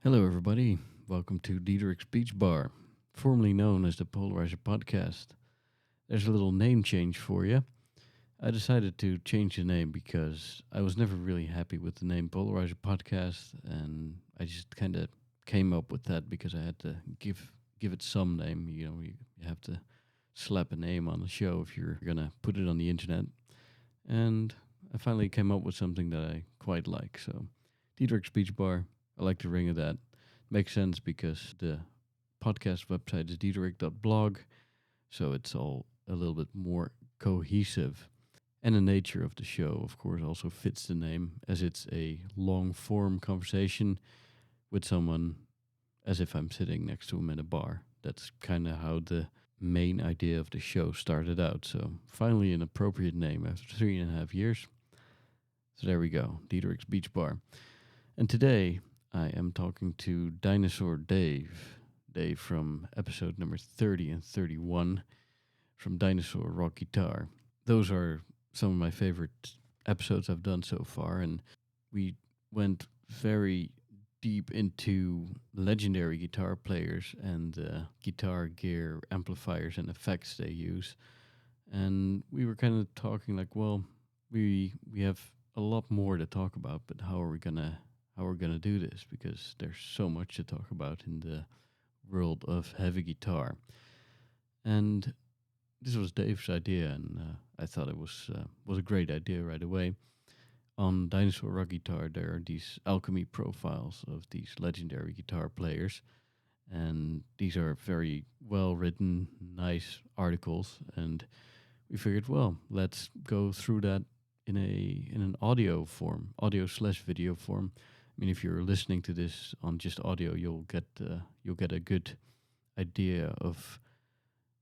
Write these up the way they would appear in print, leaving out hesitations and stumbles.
Hello, everybody. Welcome to Diederik's Beach Bar, formerly known as the Polarizer Podcast. There's a little name change for you. I decided to change the name because I was never really happy with the name Polarizer Podcast, and I just kind of came up with that because I had to give it some name. You have to slap a name on the show if you're gonna put it on the internet. And I finally came up with something that I quite like. So, Diederik's Beach Bar. I like the ring of that. Makes sense because the podcast website is diederik.blog, so it's all a little bit more cohesive. And the nature of the show, of course, also fits the name, as it's a long form conversation with someone as if I'm sitting next to him in a bar. That's kind of how the main idea of the show started out. So finally an appropriate name after 3.5 years. So there we go, Diederik's Beach Bar. And today I am talking to Dinosaur Dave. Dave from episode number 30 and 31 from Dinosaur Rock Guitar. Those are some of my favorite episodes I've done so far, and we went very deep into legendary guitar players and guitar gear, amplifiers, and effects they use. And we were kind of talking like, well, we have a lot more to talk about, but how are we gonna do this? Because there's so much to talk about in the world of heavy guitar. And this was Dave's idea, and I thought it was a great idea right away. On Dinosaur Rock Guitar, there are these alchemy profiles of these legendary guitar players, and these are very well written, nice articles. And we figured, well, let's go through that in an audio form, audio/video form. I mean, if you're listening to this on just audio, you'll get a good idea of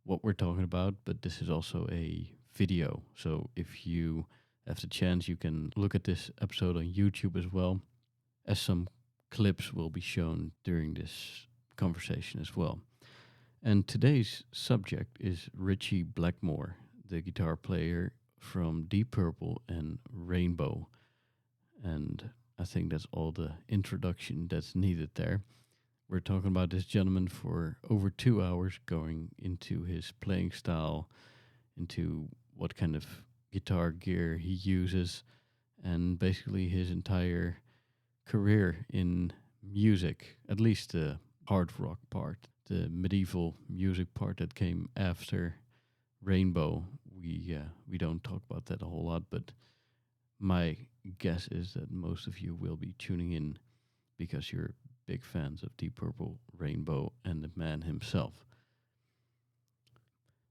what we're talking about. But this is also a video, so if you have the chance, you can look at this episode on YouTube as well, as some clips will be shown during this conversation as well. And today's subject is Ritchie Blackmore, the guitar player from Deep Purple and Rainbow. And I think that's all the introduction that's needed there. We're talking about this gentleman for over 2 hours, going into his playing style, into what kind of guitar gear he uses, and basically his entire career in music, at least the hard rock part. The medieval music part that came after Rainbow, we don't talk about that a whole lot, but my guess is that most of you will be tuning in because you're big fans of Deep Purple, Rainbow, and the man himself.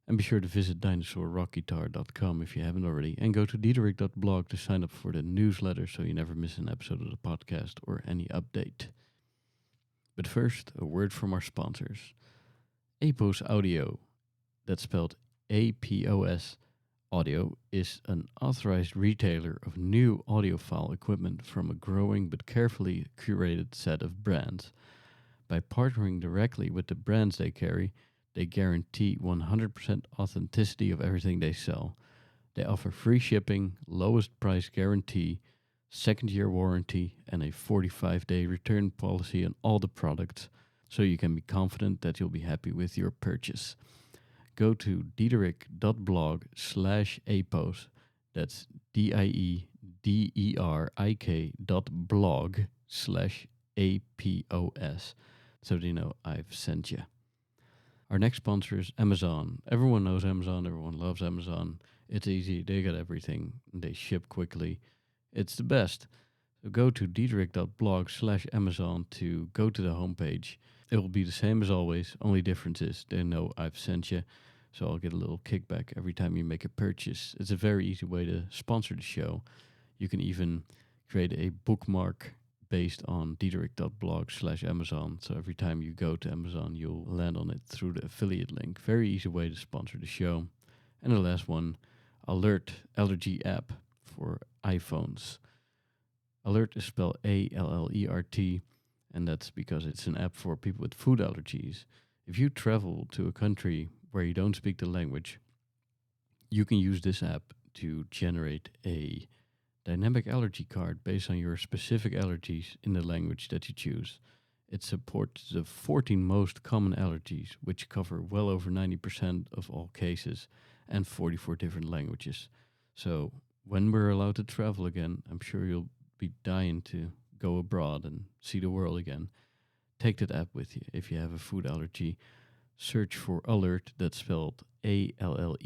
And be sure to visit dinosaurrockguitar.com if you haven't already, and go to diederik.blog to sign up for the newsletter so you never miss an episode of the podcast or any update. But first, a word from our sponsors. Apos Audio, that's spelled APOS Audio, is an authorized retailer of new audiophile equipment from a growing but carefully curated set of brands. By partnering directly with the brands they carry, they guarantee 100% authenticity of everything they sell. They offer free shipping, lowest price guarantee, second-year warranty, and a 45-day return policy on all the products, so you can be confident that you'll be happy with your purchase. Go to diederik.blog/apos, that's diederik.blog/apos, so they know I've sent you. Our next sponsor is Amazon. Everyone knows Amazon. Everyone loves Amazon. It's easy. They got everything. They ship quickly. It's the best. So go to diederik.blog/Amazon to go to the homepage. It will be the same as always. Only difference is they know I've sent you. So I'll get a little kickback every time you make a purchase. It's a very easy way to sponsor the show. You can even create a bookmark based on diederik.blog/Amazon. So every time you go to Amazon, you'll land on it through the affiliate link. Very easy way to sponsor the show. And the last one, Alert Allergy app for iPhones. Alert is spelled ALLERT, and that's because it's an app for people with food allergies. If you travel to a country where you don't speak the language, you can use this app to generate a dynamic allergy card based on your specific allergies in the language that you choose. It supports the 14 most common allergies, which cover well over 90% of all cases and 44 different languages. So, when we're allowed to travel again, I'm sure you'll be dying to go abroad and see the world again. Take that app with you. If you have a food allergy, search for Alert, that's spelled Allert,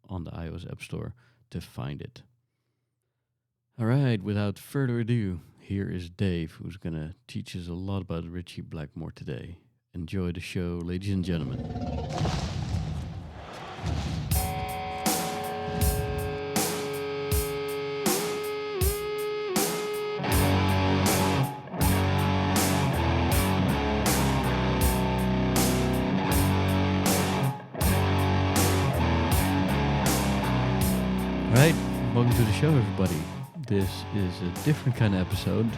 on the iOS App Store to find it. All right, without further ado, here is Dave, who's going to teach us a lot about Ritchie Blackmore today. Enjoy the show, ladies and gentlemen. All right, welcome to the show, everybody. This is a different kind of episode.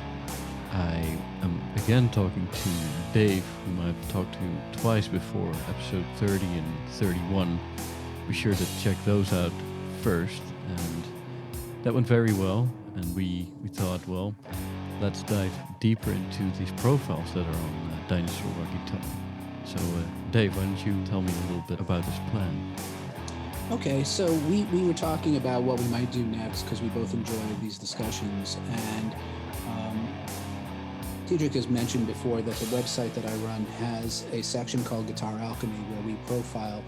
I am again talking to Dave, whom I've talked to twice before, episode 30 and 31. Be sure to check those out first. And that went very well. And we thought, well, let's dive deeper into these profiles that are on Dinosaur Guitar. So, Dave, why don't you tell me a little bit about this plan? Okay, so we were talking about what we might do next because we both enjoy these discussions. And Diedrich has mentioned before that the website that I run has a section called Guitar Alchemy where we profile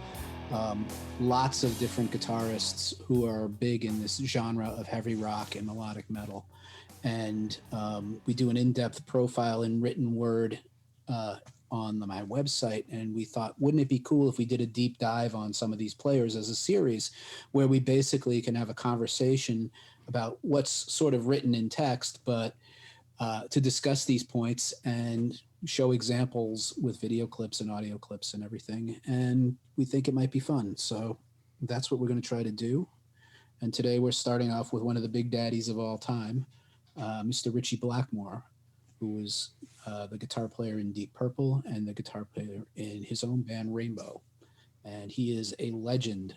lots of different guitarists who are big in this genre of heavy rock and melodic metal. And we do an in-depth profile in written word on my website, and we thought, wouldn't it be cool if we did a deep dive on some of these players as a series where we basically can have a conversation about what's sort of written in text, but to discuss these points and show examples with video clips and audio clips and everything. And we think it might be fun. So that's what we're going to try to do. And today we're starting off with one of the big daddies of all time, Mr. Ritchie Blackmore, who was the guitar player in Deep Purple and the guitar player in his own band Rainbow. And he is a legend,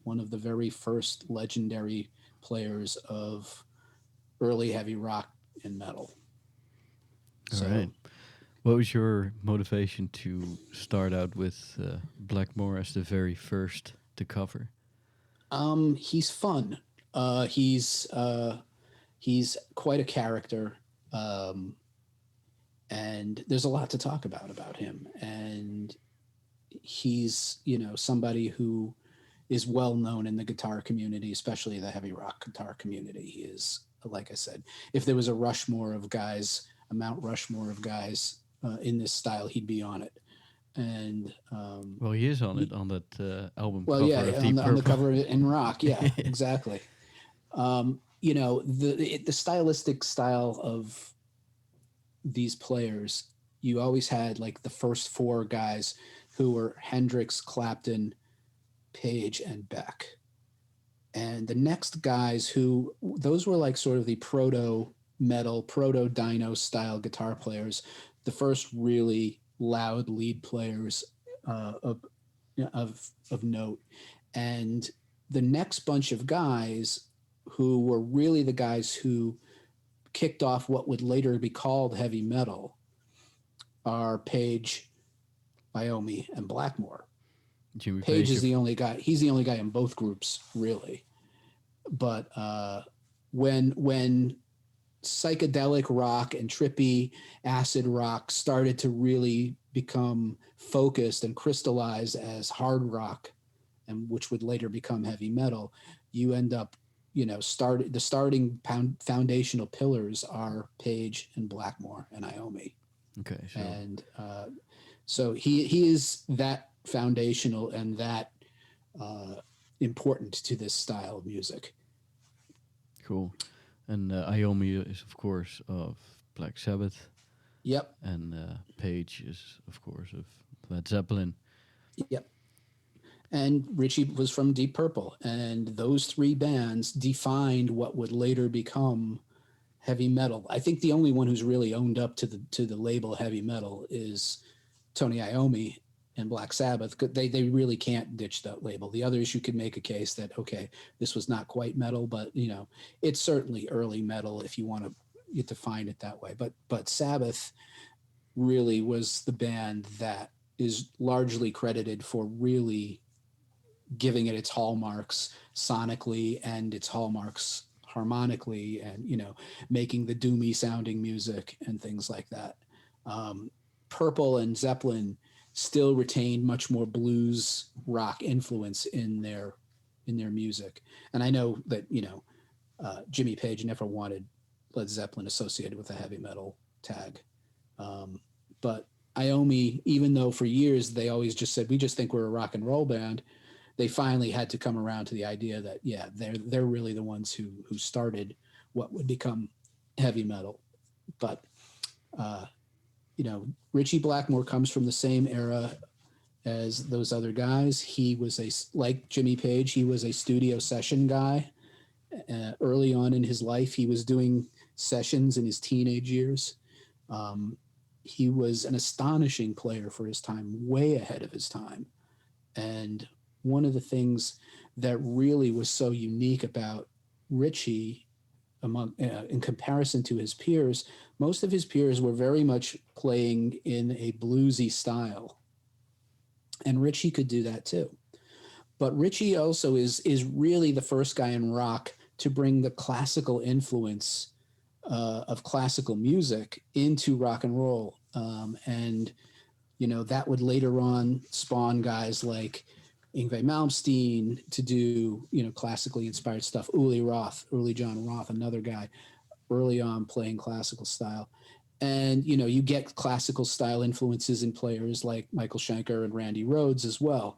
one of the very first legendary players of early heavy rock and metal. All right. What was your motivation to start out with Blackmore as the very first to cover? He's fun. He's quite a character. And there's a lot to talk about him. And he's, somebody who is well known in the guitar community, especially the heavy rock guitar community. He is, like I said, if there was a Rushmore of guys, a Mount Rushmore of guys in this style, he'd be on it. And well, he is on it on that album. Well, cover yeah, of on the cover of it in rock, yeah, exactly. The stylistic style of these players, you always had like the first four guys who were Hendrix, Clapton, Page, and Beck. And the next guys those were like sort of the proto-metal, proto-dino style guitar players, the first really loud lead players of note. And the next bunch of guys who were really the guys who kicked off what would later be called heavy metal are Page, Iommi, and Blackmore. Page is the only guy. He's the only guy in both groups, really. But when psychedelic rock and trippy acid rock started to really become focused and crystallize as hard rock, and which would later become heavy metal, you end up, the starting foundational pillars are Page and Blackmore and Iommi. Okay. So. And so he is that foundational and that important to this style of music. Cool. And Iommi is, of course, of Black Sabbath. Yep. And Page is, of course, of Led Zeppelin. Yep. And Ritchie was from Deep Purple. And those three bands defined what would later become heavy metal. I think the only one who's really owned up to the label heavy metal is Tony Iommi and Black Sabbath. They really can't ditch that label. The others, you could make a case that, okay, this was not quite metal, but it's certainly early metal if you want to define it that way. But Sabbath really was the band that is largely credited for really giving it its hallmarks sonically and its hallmarks harmonically, and making the doomy sounding music and things like that. Purple and Zeppelin still retained much more blues rock influence in their music. And I know that Jimmy Page never wanted Led Zeppelin associated with a heavy metal tag. But Iommi, even though for years they always just said, we just think we're a rock and roll band, they finally had to come around to the idea that, yeah, they're really the ones who started what would become heavy metal. But, Ritchie Blackmore comes from the same era as those other guys. He was like Jimmy Page, he was a studio session guy. Early on in his life, he was doing sessions in his teenage years. He was an astonishing player for his time, way ahead of his time. And one of the things that really was so unique about Ritchie in comparison to his peers, most of his peers were very much playing in a bluesy style. And Ritchie could do that too. But Ritchie also is really the first guy in rock to bring the classical influence of classical music into rock and roll. And that would later on spawn guys like Yngwie Malmsteen to do, classically inspired stuff. Uli John Roth, another guy early on playing classical style. And, you get classical style influences in players like Michael Schenker and Randy Rhoads as well.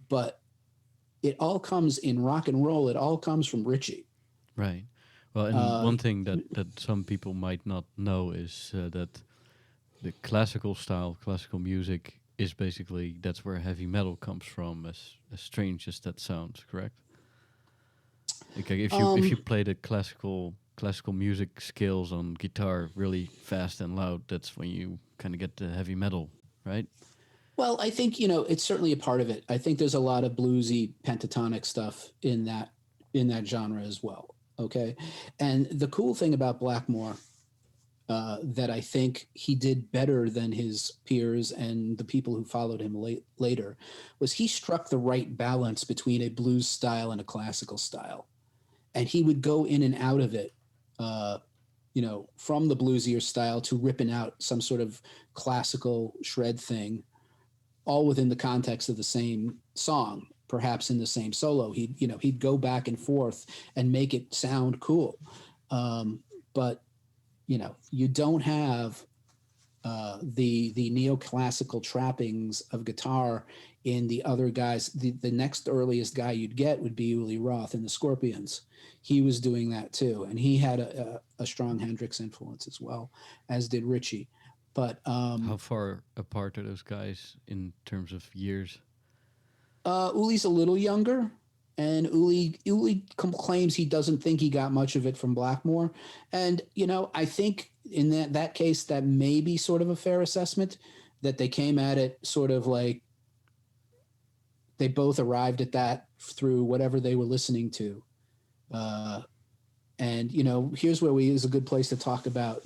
But it all comes in rock and roll. It all comes from Ritchie. Right. Well, and one thing that some people might not know is that the classical style, classical music, is basically that's where heavy metal comes from. As strange as that sounds, correct? Okay, if you play the classical music scales on guitar really fast and loud, that's when you kind of get the heavy metal, right? Well, I think it's certainly a part of it. I think there's a lot of bluesy pentatonic stuff in that genre as well. Okay, and the cool thing about Blackmore that I think he did better than his peers and the people who followed him later was he struck the right balance between a blues style and a classical style, and he would go in and out of it. From the bluesier style to ripping out some sort of classical shred thing, all within the context of the same song, perhaps in the same solo. He'd go back and forth and make it sound cool. But you don't have the neoclassical trappings of guitar in the other guys. The next earliest guy you'd get would be Uli Roth in the Scorpions. He was doing that too, and he had a strong Hendrix influence as well, as did Ritchie. But how far apart are those guys in terms of years? Uli's a little younger, and Uli claims he doesn't think he got much of it from Blackmore. And I think in that case that may be sort of a fair assessment, that they came at it sort of like they both arrived at that through whatever they were listening to. And here's where is a good place to talk about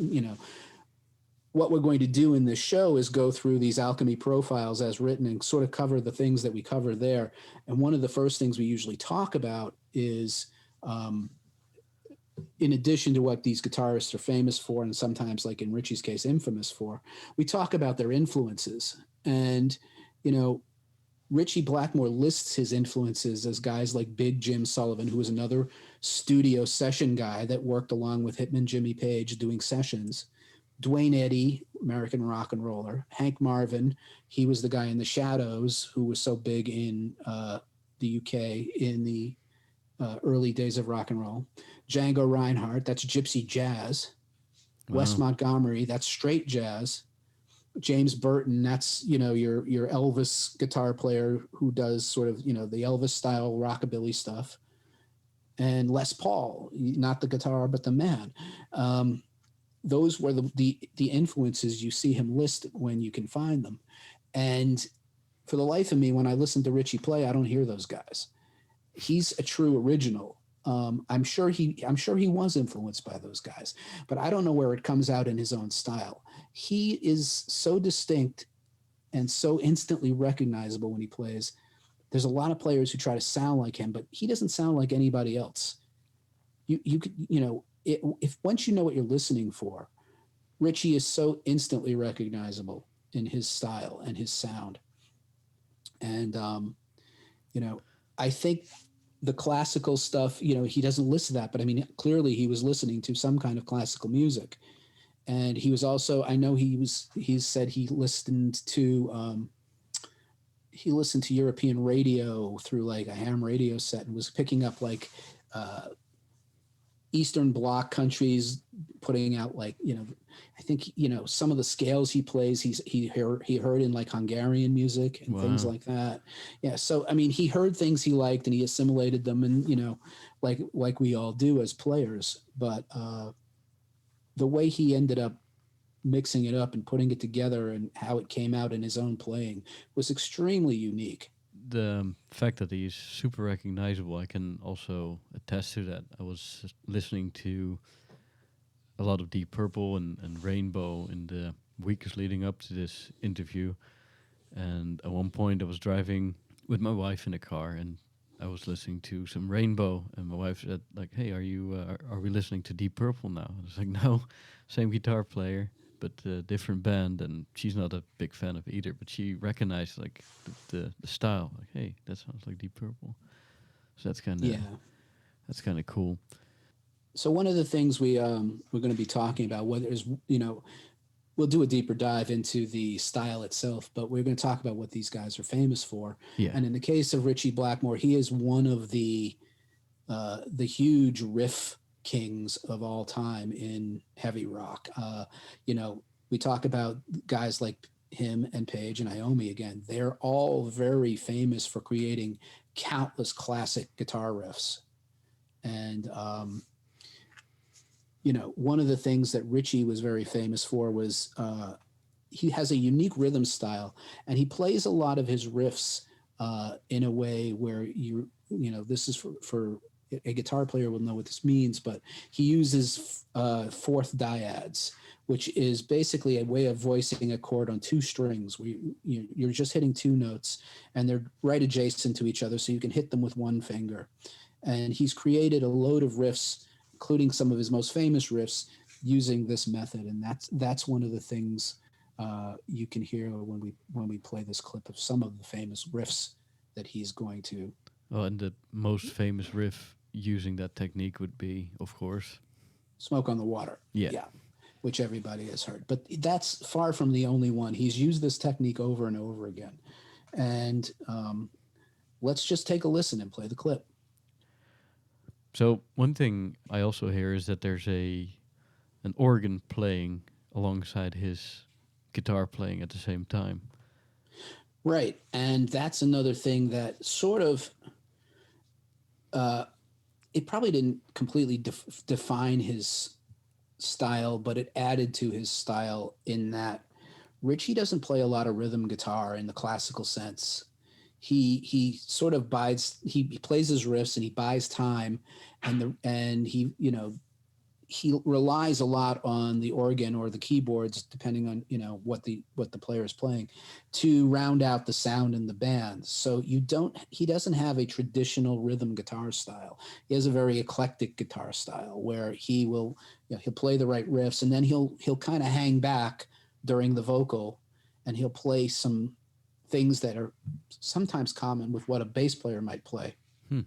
what we're going to do in this show is go through these alchemy profiles as written and sort of cover the things that we cover there. And one of the first things we usually talk about is, in addition to what these guitarists are famous for, and sometimes, like in Ritchie's case, infamous for, we talk about their influences. And, Ritchie Blackmore lists his influences as guys like Big Jim Sullivan, who was another studio session guy that worked along with Hitman Jimmy Page doing sessions. Dwayne Eddy, American rock and roller. Hank Marvin, he was the guy in the Shadows who was so big in the UK in the early days of rock and roll. Django Reinhardt, that's gypsy jazz. Wow. Wes Montgomery, that's straight jazz. James Burton, that's your Elvis guitar player who does sort of the Elvis style rockabilly stuff. And Les Paul, not the guitar but the man. Those were the influences you see him list when you can find them. And for the life of me, when I listen to Ritchie play, I don't hear those guys. He's a true original. I'm sure he was influenced by those guys, but I don't know where it comes out in his own style. He is so distinct and so instantly recognizable when he plays. There's a lot of players who try to sound like him, but he doesn't sound like anybody else. You could, if once you know what you're listening for, Ritchie is so instantly recognizable in his style and his sound. And you know, I think the classical stuff, he doesn't list that, but I mean, clearly he was listening to some kind of classical music. And he was also, I know he said he listened to European radio through like a ham radio set and was picking up like uh, Eastern Bloc countries putting out like I think some of the scales he plays he heard in like Hungarian music and things Wow. like that. Yeah, so I mean he heard things he liked and he assimilated them and like we all do as players. But the way he ended up mixing it up and putting it together and how it came out in his own playing was extremely unique. The fact that he's super recognizable, I can also attest to that. I was listening to a lot of Deep Purple and Rainbow in the weeks leading up to this interview. And at one point, I was driving with my wife in a car, and I was listening to some Rainbow, and my wife said, "Like, hey, are we listening to Deep Purple now?" I was like, "No, same guitar player, but different band." And she's not a big fan of either, but she recognized like the style. Like, hey, that sounds like Deep Purple. So Yeah. that's kind of cool. So one of the things we're going to be talking about, whether is we'll do a deeper dive into the style itself, but we're going to talk about what these guys are famous for. Yeah, And in the case of Ritchie Blackmore, he is one of the huge riff kings of all time in heavy rock. We talk about guys like him and Page and Iommi again. They're all very famous for creating countless classic guitar riffs. And one of the things that Ritchie was very famous for was he has a unique rhythm style, and he plays a lot of his riffs in a way where this is for a guitar player will know what this means, but he uses fourth dyads, which is basically a way of voicing a chord on two strings where you're just hitting two notes and they're right adjacent to each other, so you can hit them with one finger. And he's created a load of riffs, including some of his most famous riffs, using this method. And that's one of the things you can hear when we play this clip of some of the famous riffs that he's going to. well, and the most famous riff using that technique would be, of course, Smoke on the Water. yeah. Yeah, which everybody has heard. But that's far from the only one. He's used this technique over and over again. And let's just take a listen and play the clip. So one thing I also hear is that there's an organ playing alongside his guitar playing at the same time. Right. And that's another thing that sort of, it probably didn't completely define his style, but it added to his style in that Ritchie doesn't play a lot of rhythm guitar in the classical sense. He sort of bides. He plays his riffs and he buys time, and he relies a lot on the organ or the keyboards, depending on what the player is playing, to round out the sound in the band. So he doesn't have a traditional rhythm guitar style. He has a very eclectic guitar style where he'll play the right riffs and then he'll kind of hang back during the vocal, and he'll play some things that are sometimes common with what a bass player might play, Hmm.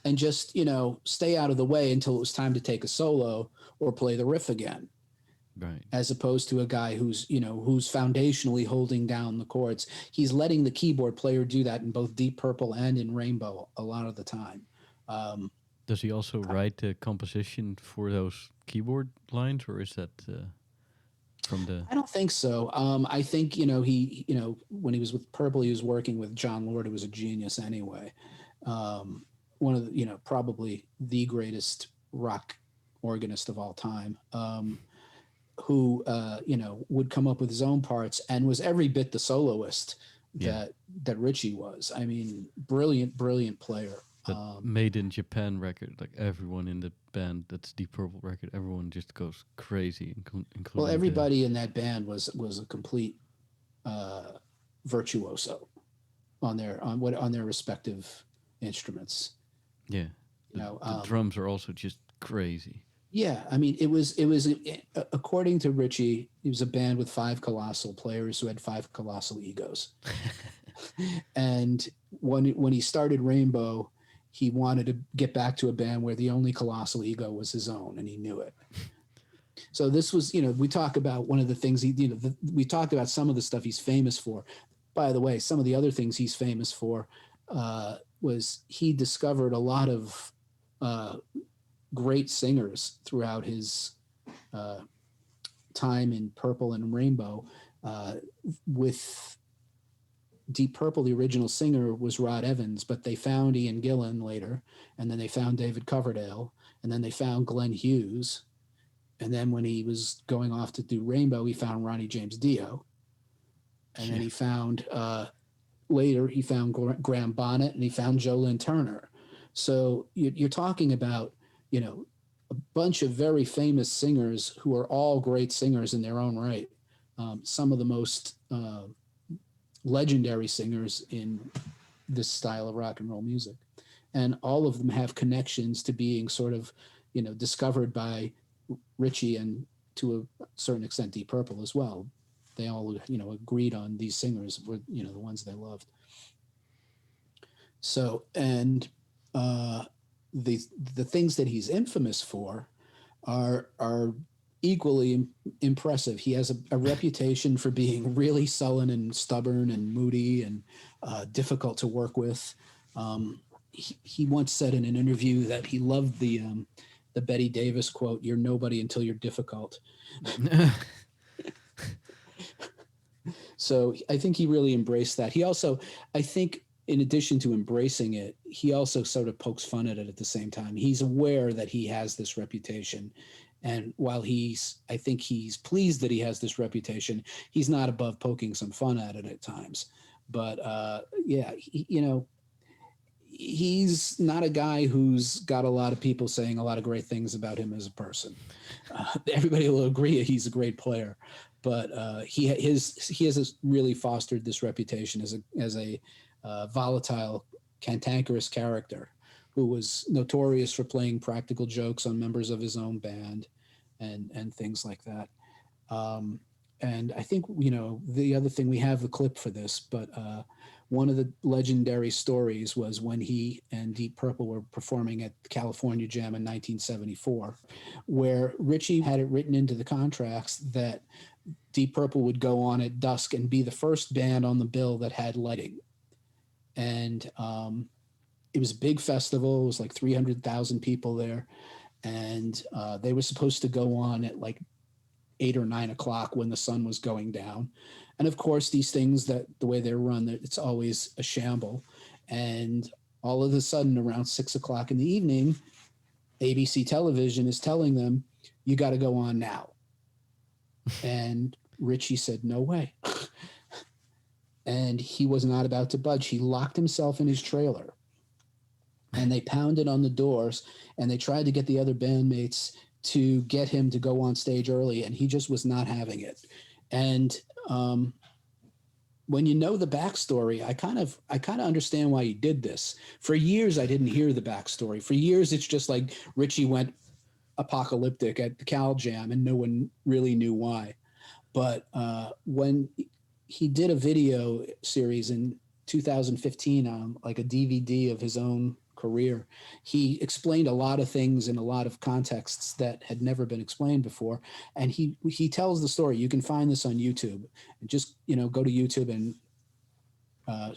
and just stay out of the way until it was time to take a solo or play the riff again, Right. as opposed to a guy who's foundationally holding down the chords. He's letting the keyboard player do that in both Deep Purple and in Rainbow a lot of the time. Does he also write the composition for those keyboard lines, or is that from the? I don't think so. I think he when he was with Purple, he was working with John Lord, who was a genius anyway. One of the probably the greatest rock organist of all time. Who would come up with his own parts and was every bit the soloist Yeah. that Ritchie was. I mean, brilliant player. That made in Japan record, like everyone in the band, that's Deep Purple record, everyone just goes crazy, Well, including the everybody in that band was a complete uh, virtuoso on their respective instruments. yeah. You know, The drums are also just crazy. yeah. I mean, it was according to Ritchie, it was a band with five colossal players who had five colossal egos. And when he started Rainbow, he wanted to get back to a band where the only colossal ego was his own, and he knew it. So this was, we talk about one of the things we talked about some of the stuff he's famous for. By the way, some of the other things he's famous for was he discovered a lot of great singers throughout his uh, time in Purple and Rainbow. With Deep Purple, the original singer was Rod Evans, but they found Ian Gillan later, and then they found David Coverdale, and then they found Glenn Hughes. And then when he was going off to do Rainbow, he found Ronnie James Dio. And then he found, later, he found Graham Bonnet, and he found Joe Lynn Turner. So you're talking about, a bunch of very famous singers who are all great singers in their own right. Some of the most legendary singers in this style of rock and roll music. And all of them have connections to being sort of, discovered by Ritchie and to a certain extent Deep Purple as well. They all, agreed on these singers were, the ones they loved. So, and the things that he's infamous for are equally impressive. He has a reputation for being really sullen and stubborn and moody and difficult to work with. He once said in an interview that he loved the Betty Davis quote, "You're nobody until you're difficult." So I think he really embraced that. He also, I think, in addition to embracing it, he also sort of pokes fun at it at the same time. He's aware that he has this reputation. And while I think he's pleased that he has this reputation, he's not above poking some fun at it at times. But he's not a guy who's got a lot of people saying a lot of great things about him as a person. Everybody will agree he's a great player, but he has really fostered this reputation as a volatile, cantankerous character who was notorious for playing practical jokes on members of his own band and things like that. And I think, the other thing, we have the clip for this, but one of the legendary stories was when he and Deep Purple were performing at the California Jam in 1974, where Ritchie had it written into the contracts that Deep Purple would go on at dusk and be the first band on the bill that had lighting. And it was a big festival. It was like 300,000 people there. And they were supposed to go on at like 8 or 9 o'clock when the sun was going down. And of course, these things, that the way they're run, it's always a shamble. And all of a sudden, around 6 o'clock in the evening, ABC television is telling them, "You got to go on now." And Ritchie said, "No way." And he was not about to budge. He locked himself in his trailer. And they pounded on the doors, and they tried to get the other bandmates to get him to go on stage early, and he just was not having it. And when you know the backstory, I kind of understand why he did this. For years, I didn't hear the backstory. For years, it's just like Ritchie went apocalyptic at the Cal Jam, and no one really knew why. But when he did a video series in 2015, like a DVD of his own career, he explained a lot of things in a lot of contexts that had never been explained before. And he tells the story. You can find this on YouTube. And just go to YouTube and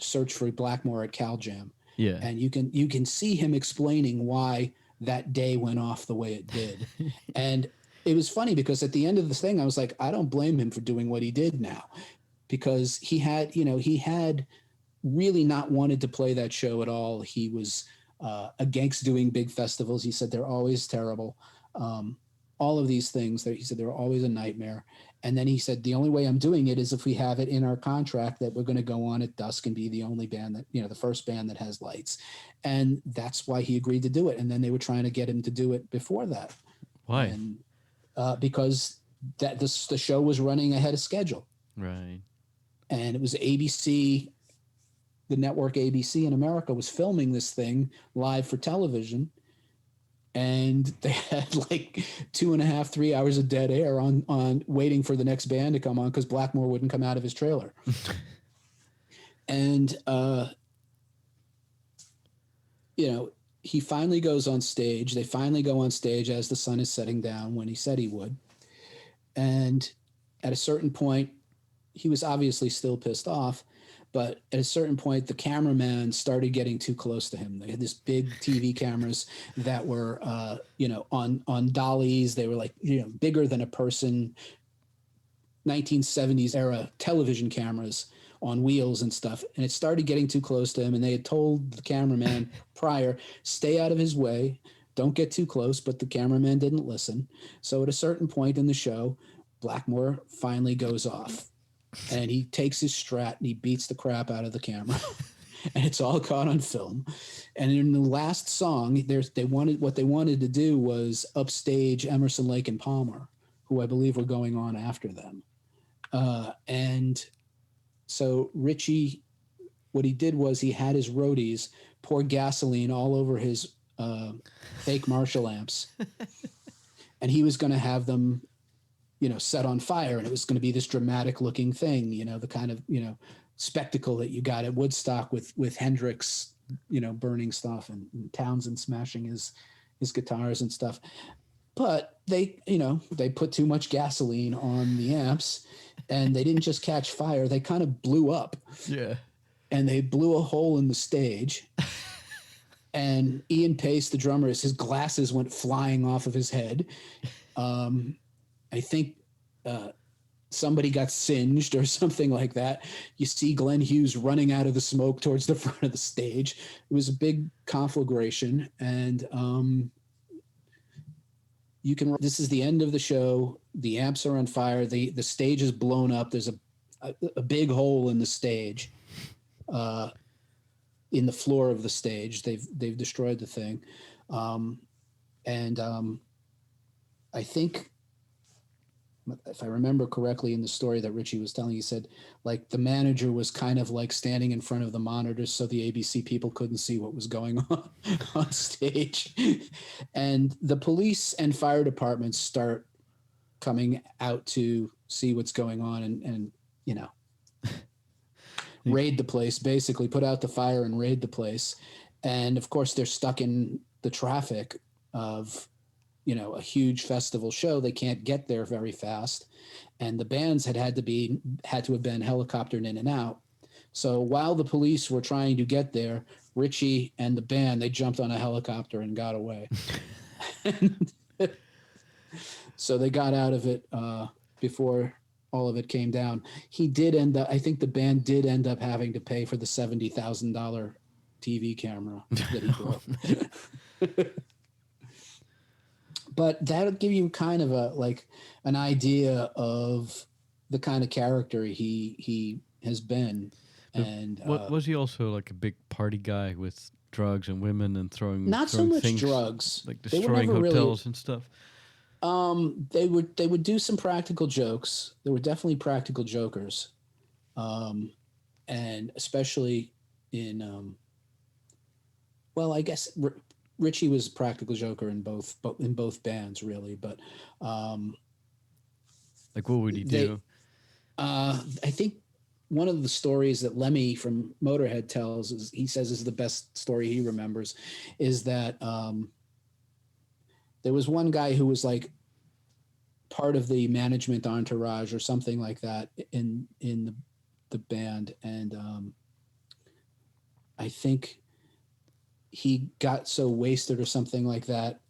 search for Blackmore at Cal Jam. Yeah. And you can see him explaining why that day went off the way it did. And it was funny because at the end of the thing, I was like, I don't blame him for doing what he did now, because he had really not wanted to play that show at all. He was against doing big festivals. He said they're always terrible. all of these things that he said they were always a nightmare. And then he said, the only way I'm doing it is if we have it in our contract that we're going to go on at dusk and be the only band that, the first band that has lights. And that's why he agreed to do it. And then they were trying to get him to do it before that. Why? And because the show was running ahead of schedule. Right. And it was ABC, the network ABC in America was filming this thing live for television. And they had like 2.5, 3 hours of dead air on waiting for the next band to come on because Blackmore wouldn't come out of his trailer. And, he finally goes on stage. They finally go on stage as the sun is setting down when he said he would. And at a certain point, he was obviously still pissed off. But at a certain point, the cameraman started getting too close to him. They had this big TV cameras that were, on dollies. They were like, bigger than a person, 1970s era television cameras on wheels and stuff. And it started getting too close to him. And they had told the cameraman prior, stay out of his way. Don't get too close. But the cameraman didn't listen. So at a certain point in the show, Blackmore finally goes off. And he takes his Strat and he beats the crap out of the camera. And it's all caught on film. And in the last song, what they wanted to do was upstage Emerson, Lake and Palmer, who I believe were going on after them. And so Ritchie, what he did was he had his roadies pour gasoline all over his fake Marshall amps. And he was going to have them set on fire, and it was going to be this dramatic looking thing, the kind of, spectacle that you got at Woodstock with Hendrix, burning stuff and Townsend smashing his guitars and stuff. But they put too much gasoline on the amps, and they didn't just catch fire. They kind of blew up. Yeah. And they blew a hole in the stage. And Ian Pace, the drummer, his glasses went flying off of his head. I think somebody got singed or something like that. You see Glenn Hughes running out of the smoke towards the front of the stage. It was a big conflagration, and this is the end of the show. The amps are on fire. The stage is blown up. There's a big hole in the stage, in the floor of the stage. They've destroyed the thing, and I think, if I remember correctly in the story that Ritchie was telling, he said like the manager was kind of like standing in front of the monitors so the ABC people couldn't see what was going on stage. And the police and fire departments start coming out to see what's going on and raid the place, basically put out the fire and raid the place. And of course they're stuck in the traffic of a huge festival show. They can't get there very fast. And the bands had to have been helicoptered in and out. So while the police were trying to get there, Ritchie and the band, they jumped on a helicopter and got away. So they got out of it before all of it came down. I think the band did end up having to pay for the $70,000 TV camera that he broke. But that'll give you kind of an idea of the kind of character he has been. And was he also like a big party guy with drugs and women and throwing so much things, drugs, like destroying hotels and stuff? They would do some practical jokes. There were definitely practical jokers, and especially in I guess. Ritchie was a practical joker in both bands, really. But like, what would he do? I think one of the stories that Lemmy from Motorhead tells is the best story he remembers, is that there was one guy who was like part of the management entourage or something like that in the band, and I think he got so wasted or something like that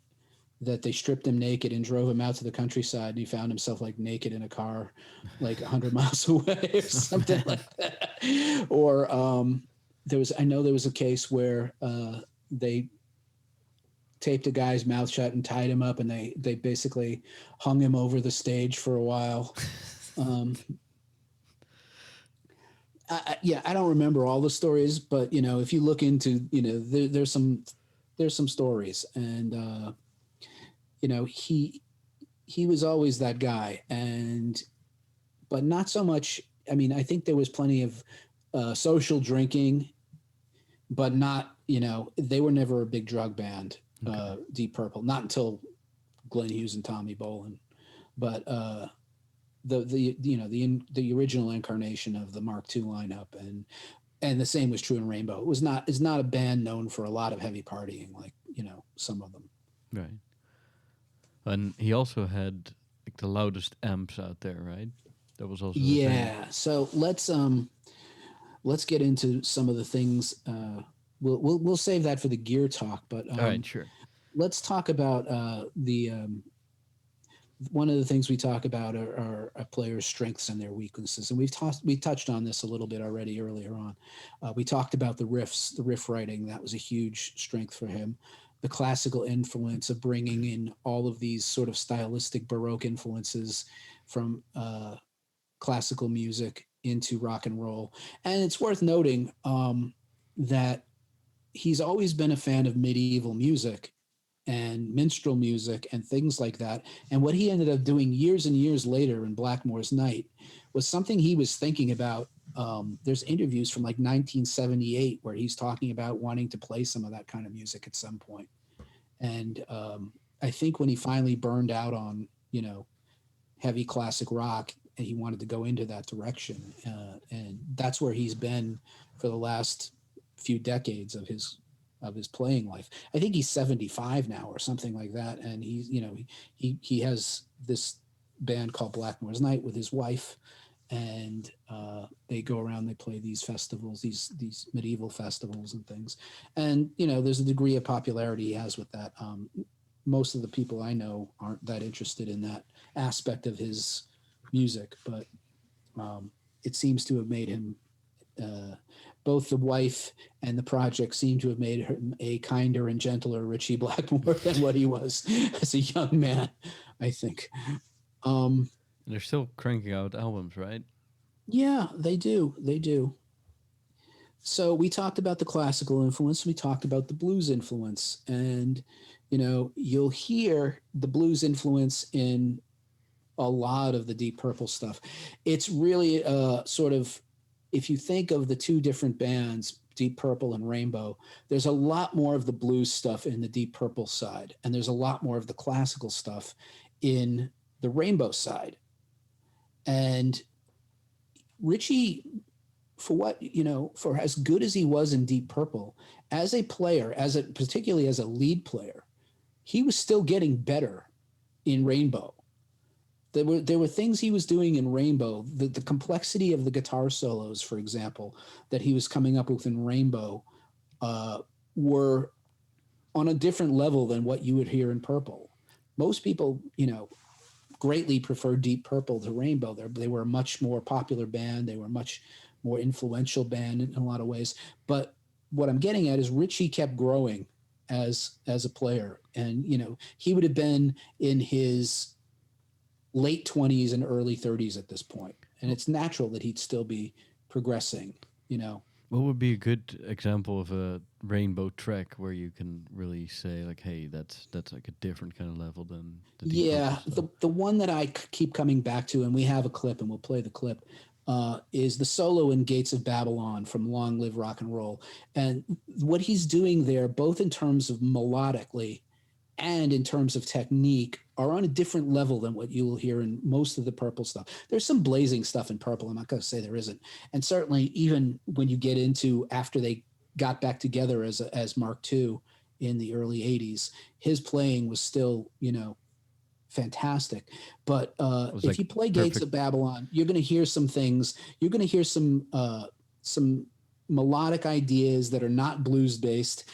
they stripped him naked and drove him out to the countryside, and he found himself like naked in a car like 100 miles away or something like that. Or there was a case where they taped a guy's mouth shut and tied him up, and they basically hung him over the stage for a while. Um, yeah, I don't remember all the stories, but if you look into, there's some stories, and he was always that guy, and but not so much. I mean, I think there was plenty of social drinking, but not, they were never a big drug band. Okay. Deep Purple, not until Glenn Hughes and Tommy Bolin, but the original incarnation of the Mark II lineup, and the same was true in Rainbow. It's not a band known for a lot of heavy partying like some of them. Right. And he also had like the loudest amps out there, right? That was also the thing. Yeah. So let's get into some of the things. We'll save that for the gear talk, but All right, sure. let's talk about the one of the things we talk about are a player's strengths and their weaknesses, and we touched on this a little bit already earlier on. We talked about the riff writing. That was a huge strength for him. The classical influence of bringing in all of these sort of stylistic Baroque influences from classical music into rock and roll. And it's worth noting that he's always been a fan of medieval music and minstrel music and things like that. And what he ended up doing years and years later in Blackmore's Night was something he was thinking about. There's interviews from like 1978 where he's talking about wanting to play some of that kind of music at some point. And I think when he finally burned out on, heavy classic rock, and he wanted to go into that direction. And that's where he's been for the last few decades of his playing life. I think he's 75 now or something like that, and he's he has this band called Blackmore's Night with his wife, and they go around, they play these festivals, these medieval festivals and things, and there's a degree of popularity he has with that. Most of the people I know aren't that interested in that aspect of his music, but it seems to have made him both the wife and the project seem to have made him a kinder and gentler Ritchie Blackmore than what he was as a young man, I think. And they're still cranking out albums, right? Yeah, they do. They do. So we talked about the classical influence. We talked about the blues influence, and you'll hear the blues influence in a lot of the Deep Purple stuff. It's really sort of, if you think of the two different bands, Deep Purple and Rainbow, there's a lot more of the blues stuff in the Deep Purple side, and there's a lot more of the classical stuff in the Rainbow side. And Ritchie, for as good as he was in Deep Purple, as a player, particularly as a lead player, he was still getting better in Rainbow. There were things he was doing in Rainbow, the complexity of the guitar solos, for example, that he was coming up with in Rainbow, were on a different level than what you would hear in Purple. Most people, greatly preferred Deep Purple to Rainbow. They were a much more popular band. They were a much more influential band in a lot of ways. But what I'm getting at is Ritchie kept growing as a player, and he would have been in his late 20s and early 30s at this point, and it's natural that he'd still be progressing. What would be a good example of a rainbow track where you can really say like, hey, that's like a different kind of level than the Deep Purple Yeah, stuff? the one that I keep coming back to, and we have a clip, and we'll play the clip, is the solo in Gates of Babylon from Long Live Rock and Roll. And what he's doing there, both in terms of melodically and in terms of technique, are on a different level than what you will hear in most of the Purple stuff. There's some blazing stuff in Purple. I'm not going to say there isn't. And certainly even when you get into after they got back together as Mark II in the early 80s, his playing was still, fantastic. But It was if like you play Gates perfect. of Babylon, you're going to hear some things. You're going to hear some melodic ideas that are not blues based,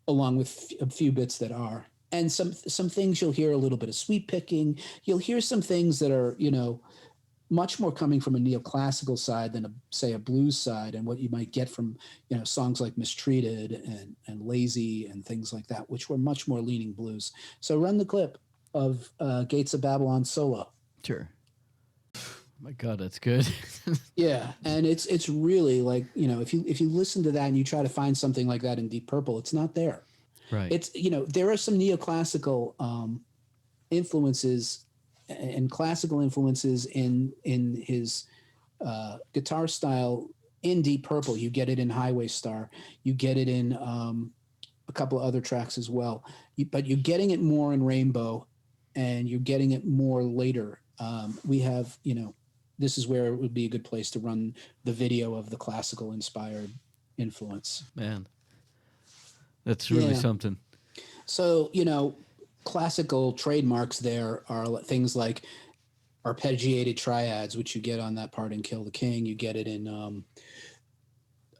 along with a few bits that are, and some things you'll hear a little bit of sweep picking. You'll hear some things that are much more coming from a neoclassical side than say a blues side, and what you might get from songs like Mistreated and Lazy and things like that, which were much more leaning blues. So run the clip of Gates of Babylon solo. Sure. My God, that's good. Yeah, and it's really like, if you listen to that and you try to find something like that in Deep Purple, it's not there. Right. It's there are some neoclassical influences and classical influences in his guitar style in Deep Purple. You get it in Highway Star. You get it in a couple of other tracks as well. But you're getting it more in Rainbow, and you're getting it more later. We have, this is where it would be a good place to run the video of the classical inspired influence. Man, that's really something. So, classical trademarks there are things like arpeggiated triads, which you get on that part in Kill the King. You get it in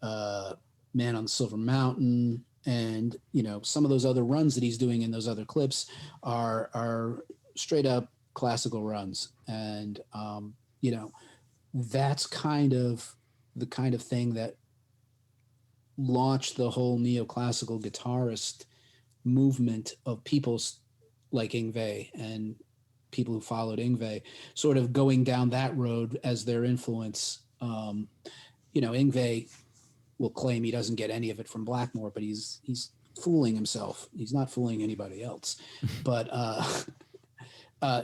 Man on the Silver Mountain. And, some of those other runs that he's doing in those other clips are straight up classical runs. And, that's kind of the kind of thing that launched the whole neoclassical guitarist movement of people like Yngwie and people who followed Yngwie, sort of going down that road as their influence. Yngwie will claim he doesn't get any of it from Blackmore, but he's fooling himself. He's not fooling anybody else. But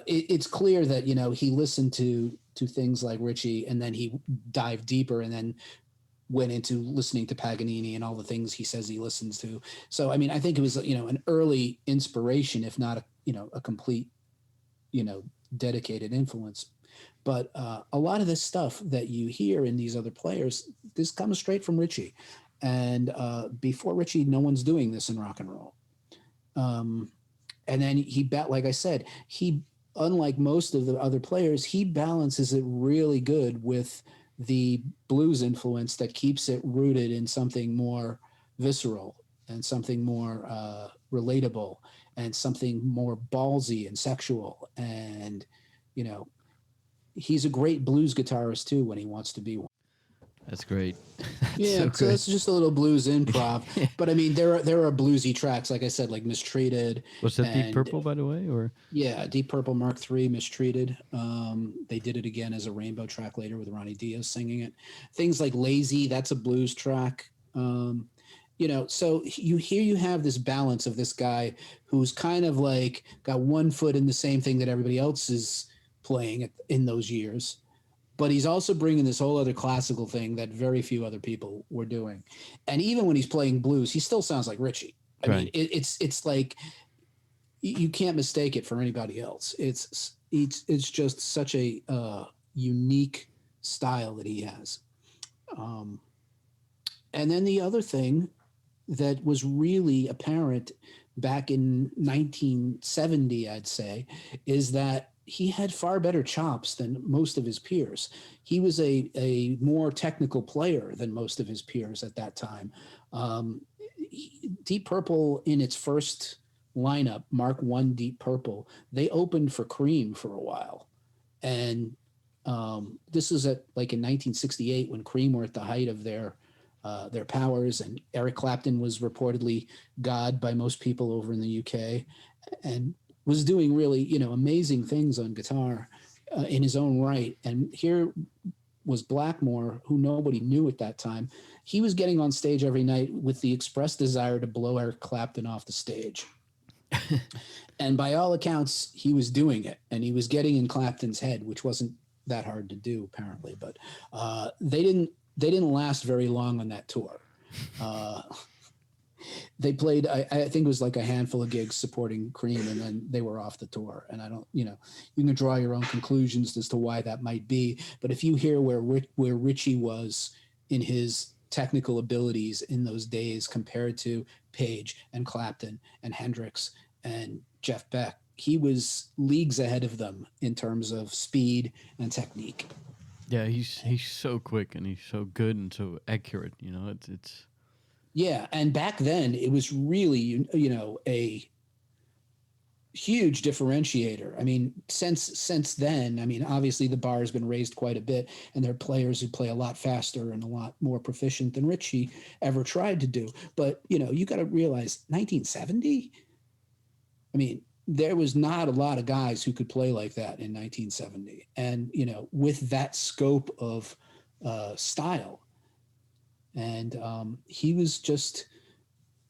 it's clear that he listened to things like Ritchie, and then he dived deeper, and then went into listening to Paganini and all the things he says he listens to. So, I mean, I think it was, an early inspiration, if not a complete, dedicated influence. But a lot of this stuff that you hear in these other players, this comes straight from Ritchie. And before Ritchie, no one's doing this in rock and roll. And then like I said, unlike most of the other players, he balances it really good with the blues influence that keeps it rooted in something more visceral and something more relatable and something more ballsy and sexual. And, he's a great blues guitarist too when he wants to be one. That's great. So it's just a little blues improv. But I mean, there are bluesy tracks, like I said, like Mistreated. Was that Deep Purple, by the way, or? Yeah, Deep Purple Mark III, Mistreated. They did it again as a Rainbow track later with Ronnie Diaz singing it. Things like Lazy, that's a blues track. So you have this balance of this guy who's kind of like got one foot in the same thing that everybody else is playing in those years, but he's also bringing this whole other classical thing that very few other people were doing. And even when he's playing blues, he still sounds like Ritchie. I mean, it's like you can't mistake it for anybody else. It's just such a unique style that he has. And then the other thing that was really apparent back in 1970, I'd say, is that he had far better chops than most of his peers. He was a more technical player than most of his peers at that time. Deep Purple, in its first lineup, Mark I Deep Purple, they opened for Cream for a while. And this was in 1968 when Cream were at the height of their powers, and Eric Clapton was reportedly God by most people over in the UK, and was doing really, amazing things on guitar in his own right. And here was Blackmore, who nobody knew at that time. He was getting on stage every night with the express desire to blow Eric Clapton off the stage. And by all accounts, he was doing it, and he was getting in Clapton's head, which wasn't that hard to do, apparently. But they didn't last very long on that tour. They played, I think it was like a handful of gigs supporting Cream, and then they were off the tour. And I don't, you can draw your own conclusions as to why that might be. But if you hear where Ritchie was in his technical abilities in those days compared to Page and Clapton and Hendrix and Jeff Beck, he was leagues ahead of them in terms of speed and technique. Yeah, he's so quick and he's so good and so accurate. It's. Yeah, and back then it was really, a huge differentiator. I mean, since then, I mean, obviously the bar has been raised quite a bit, and there are players who play a lot faster and a lot more proficient than Ritchie ever tried to do. But you got to realize 1970. I mean, there was not a lot of guys who could play like that in 1970, and with that scope of style, and he was just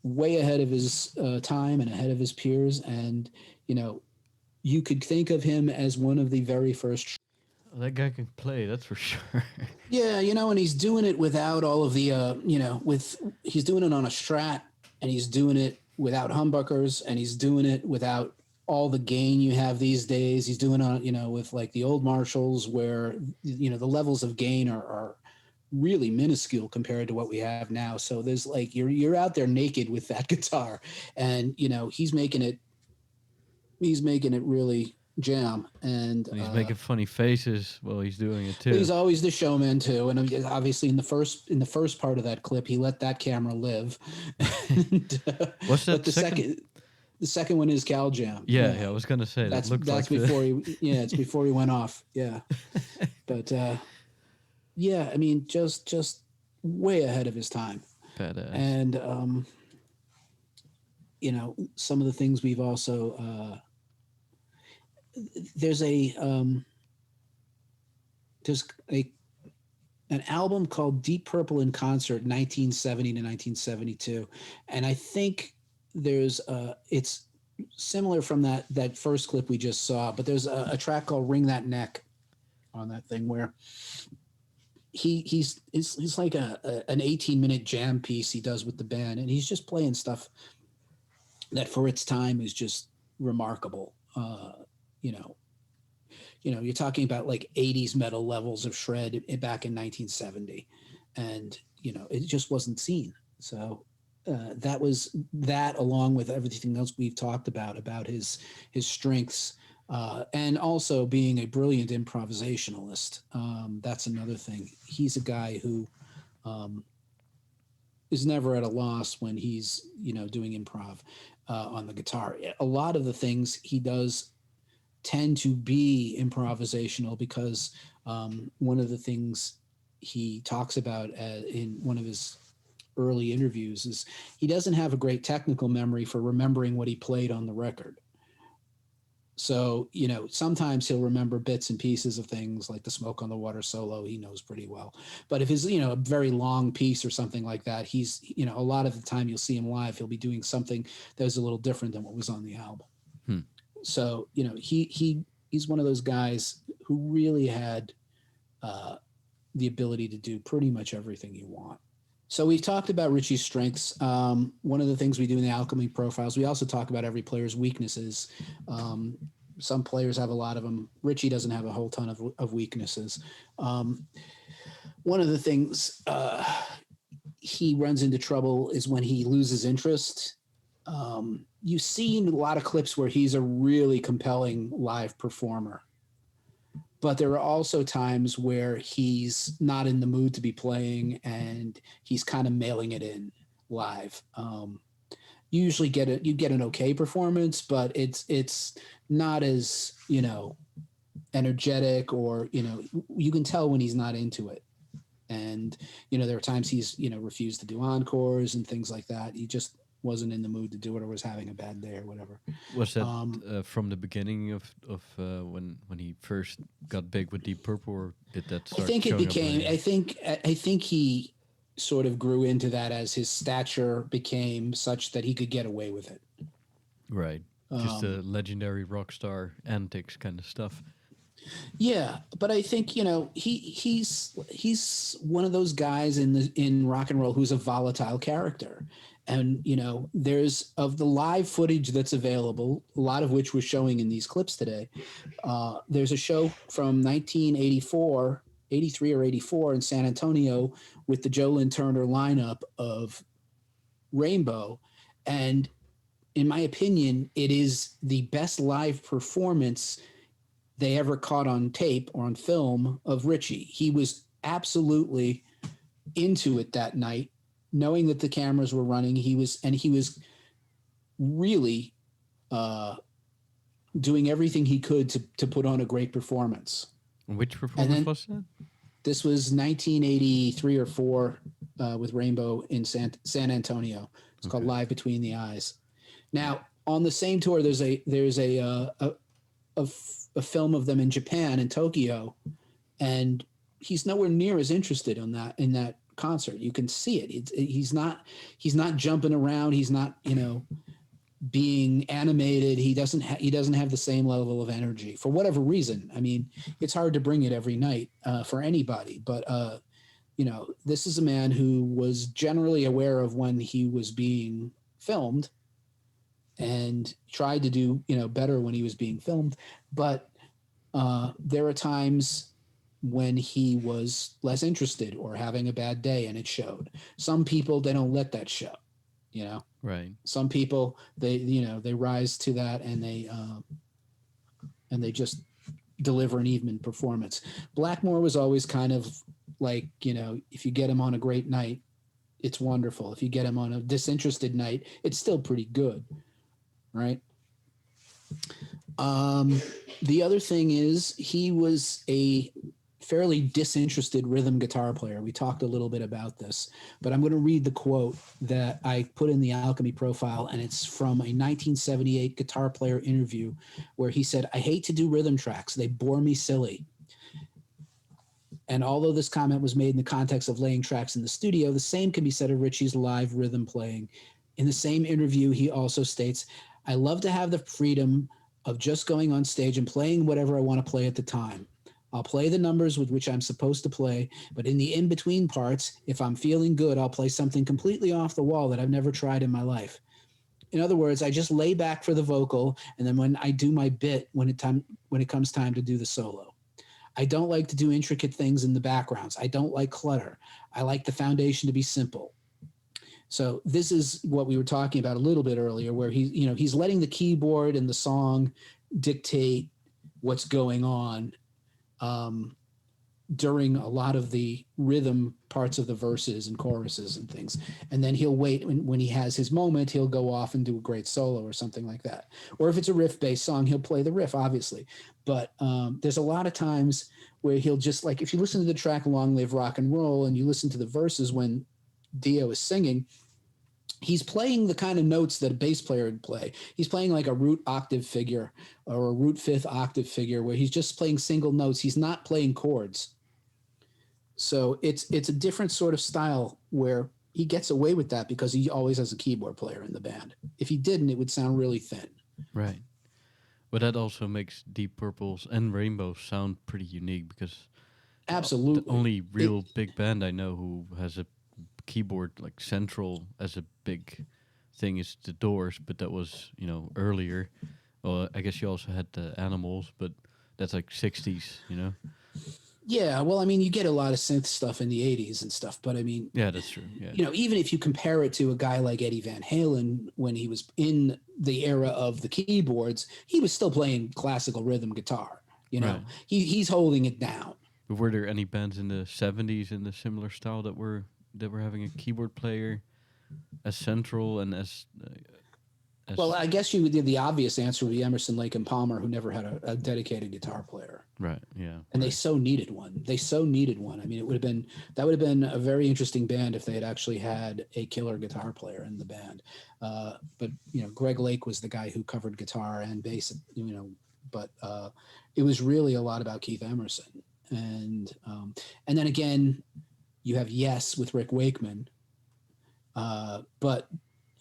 way ahead of his time and ahead of his peers, and you could think of him as one of the very first. That guy can play, that's for sure. Yeah, and he's doing it without all of the he's doing it on a Strat, and he's doing it without humbuckers, and he's doing it without all the gain you have these days. He's doing it with like the old Marshalls, where the levels of gain are really minuscule compared to what we have now. So there's like you're out there naked with that guitar, and he's making it really jam, and He's making funny faces while he's doing it too. He's always the showman too, and obviously in the first part of that clip, he let that camera live. And, what's that? But the second one is Cal Jam. Yeah, I was gonna say that's like before it's before he went off. Yeah, but yeah, I mean, just way ahead of his time. Badass. And some of the things we've also there's an album called Deep Purple in Concert 1970 to 1972, and I think there's it's similar from that first clip we just saw, but there's a track called Ring That Neck on that thing where he's like an 18-minute jam piece he does with the band, and he's just playing stuff that for its time is just remarkable. You're talking about like 80s metal levels of shred back in 1970, and it just wasn't seen. So that was that, along with everything else we've talked about his strengths, and also being a brilliant improvisationalist. That's another thing. He's a guy who is never at a loss when he's doing improv on the guitar. A lot of the things he does tend to be improvisational because one of the things he talks about in one of his early interviews is he doesn't have a great technical memory for remembering what he played on the record. So, sometimes he'll remember bits and pieces of things like the Smoke on the Water solo he knows pretty well. But if it's, a very long piece or something like that, he's, a lot of the time you'll see him live, he'll be doing something that was a little different than what was on the album. So, he's one of those guys who really had the ability to do pretty much everything you want. So we've talked about Ritchie's strengths. One of the things we do in the Alchemy profiles, we also talk about every player's weaknesses. Some players have a lot of them. Ritchie doesn't have a whole ton of weaknesses. One of the things he runs into trouble is when he loses interest. You've seen a lot of clips where he's a really compelling live performer, but there are also times where he's not in the mood to be playing and he's kind of mailing it in live. You usually get an okay performance, but it's not as, energetic, or, you can tell when he's not into it. And, there are times he's, refused to do encores and things like that. He just wasn't in the mood to do it, or was having a bad day or whatever. Was that from the beginning of when he first got big with Deep Purple, or did that start? I think it became. I think he sort of grew into that as his stature became such that he could get away with it. Right, just the legendary rock star antics kind of stuff. Yeah, but I think he's one of those guys in rock and roll who's a volatile character. And, there's of the live footage that's available, a lot of which we're showing in these clips today. There's a show from 1984, 83 or 84 in San Antonio with the Joe Lynn Turner lineup of Rainbow. And in my opinion, it is the best live performance they ever caught on tape or on film of Ritchie. He was absolutely into it that night, knowing that the cameras were running. He was really doing everything he could to put on a great performance. Which And performance then was that? this was 1983 or 4 with Rainbow in San Antonio. It's called Okay. Live Between the Eyes. Now, on the same tour, there's a film of them in Japan, in Tokyo, and he's nowhere near as interested in that concert. You can see it. He's not jumping around. He's not, being animated. He doesn't have the same level of energy for whatever reason. I mean, it's hard to bring it every night for anybody, but this is a man who was generally aware of when he was being filmed and tried to do better when he was being filmed. But there are times when he was less interested or having a bad day, and it showed. Some people, they don't let that show. Right. Some people, they rise to that, and they just deliver an even performance. Blackmore was always kind of like, if you get him on a great night, it's wonderful. If you get him on a disinterested night, it's still pretty good, right? The other thing is, he was a fairly disinterested rhythm guitar player. We talked a little bit about this, but I'm going to read the quote that I put in the Alchemy profile, and it's from a 1978 guitar player interview where he said, "I hate to do rhythm tracks. They bore me silly." And although this comment was made in the context of laying tracks in the studio, the same can be said of Ritchie's live rhythm playing. In the same interview, he also states, "I love to have the freedom of just going on stage and playing whatever I want to play at the time. I'll play the numbers with which I'm supposed to play, but in the in-between parts, if I'm feeling good, I'll play something completely off the wall that I've never tried in my life." In other words, I just lay back for the vocal, and then when I do my bit, when it comes time to do the solo. I don't like to do intricate things in the backgrounds. I don't like clutter. I like the foundation to be simple. So this is what we were talking about a little bit earlier, where he's letting the keyboard and the song dictate what's going on during a lot of the rhythm parts of the verses and choruses and things. And then he'll wait when he has his moment, he'll go off and do a great solo or something like that. Or if it's a riff-based song, he'll play the riff, obviously. But there's a lot of times where he'll just, like, if you listen to the track Long Live Rock and Roll and you listen to the verses when Dio is singing, he's playing the kind of notes that a bass player would play. He's playing like a root octave figure or a root fifth octave figure where he's just playing single notes. He's not playing chords. So it's a different sort of style where he gets away with that because he always has a keyboard player in the band. If he didn't, it would sound really thin. Right. But that also makes Deep Purple's and Rainbow sound pretty unique because Absolutely. the only real big band I know who has a keyboard like central as a big thing is the Doors, but that was earlier. Well, I guess you also had the Animals, but that's like 60s. Yeah, well, I mean, you get a lot of synth stuff in the 80s and stuff, but I mean, yeah, that's true. Yeah. Even if you compare it to a guy like Eddie Van Halen, when he was in the era of the keyboards, he was still playing classical rhythm guitar. Right. He's holding it down. Were there any bands in the 70s in the similar style that were having a keyboard player as central and as well, I guess the obvious answer would be Emerson, Lake and Palmer, who never had a dedicated guitar player. Right. Yeah. And they so needed one. I mean, that would have been a very interesting band if they had actually had a killer guitar player in the band. But Greg Lake was the guy who covered guitar and bass. But it was really a lot about Keith Emerson. And then again, you have Yes with Rick Wakeman, but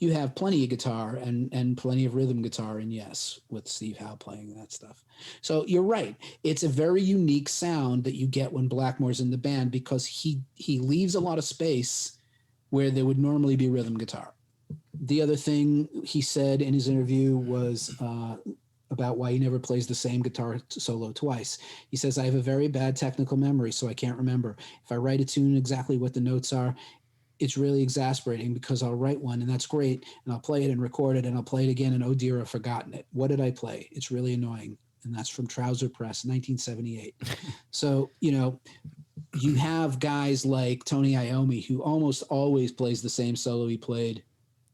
you have plenty of guitar and plenty of rhythm guitar in Yes with Steve Howe playing that stuff. So you're right. It's a very unique sound that you get when Blackmore's in the band because he leaves a lot of space where there would normally be rhythm guitar. The other thing he said in his interview was about why he never plays the same guitar solo twice. He says, "I have a very bad technical memory, so I can't remember. If I write a tune exactly what the notes are, it's really exasperating because I'll write one and that's great and I'll play it and record it and I'll play it again and oh dear, I've forgotten it. What did I play? It's really annoying." And that's from Trouser Press, 1978. So, you have guys like Tony Iommi who almost always plays the same solo he played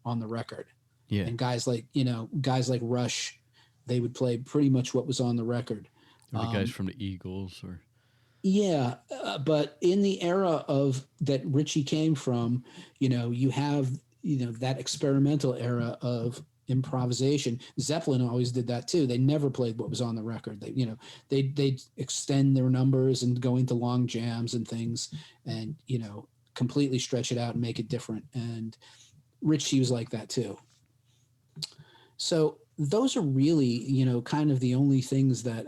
on the record. Yeah. And guys like Rush They would play pretty much what was on the record. Or the guys from the Eagles, or Yeah, but in the era of that Ritchie came from, you have that experimental era of improvisation. Zeppelin always did that too. They never played what was on the record. They extend their numbers and go into long jams and things, and completely stretch it out and make it different. And Ritchie was like that too. So those are really kind of the only things that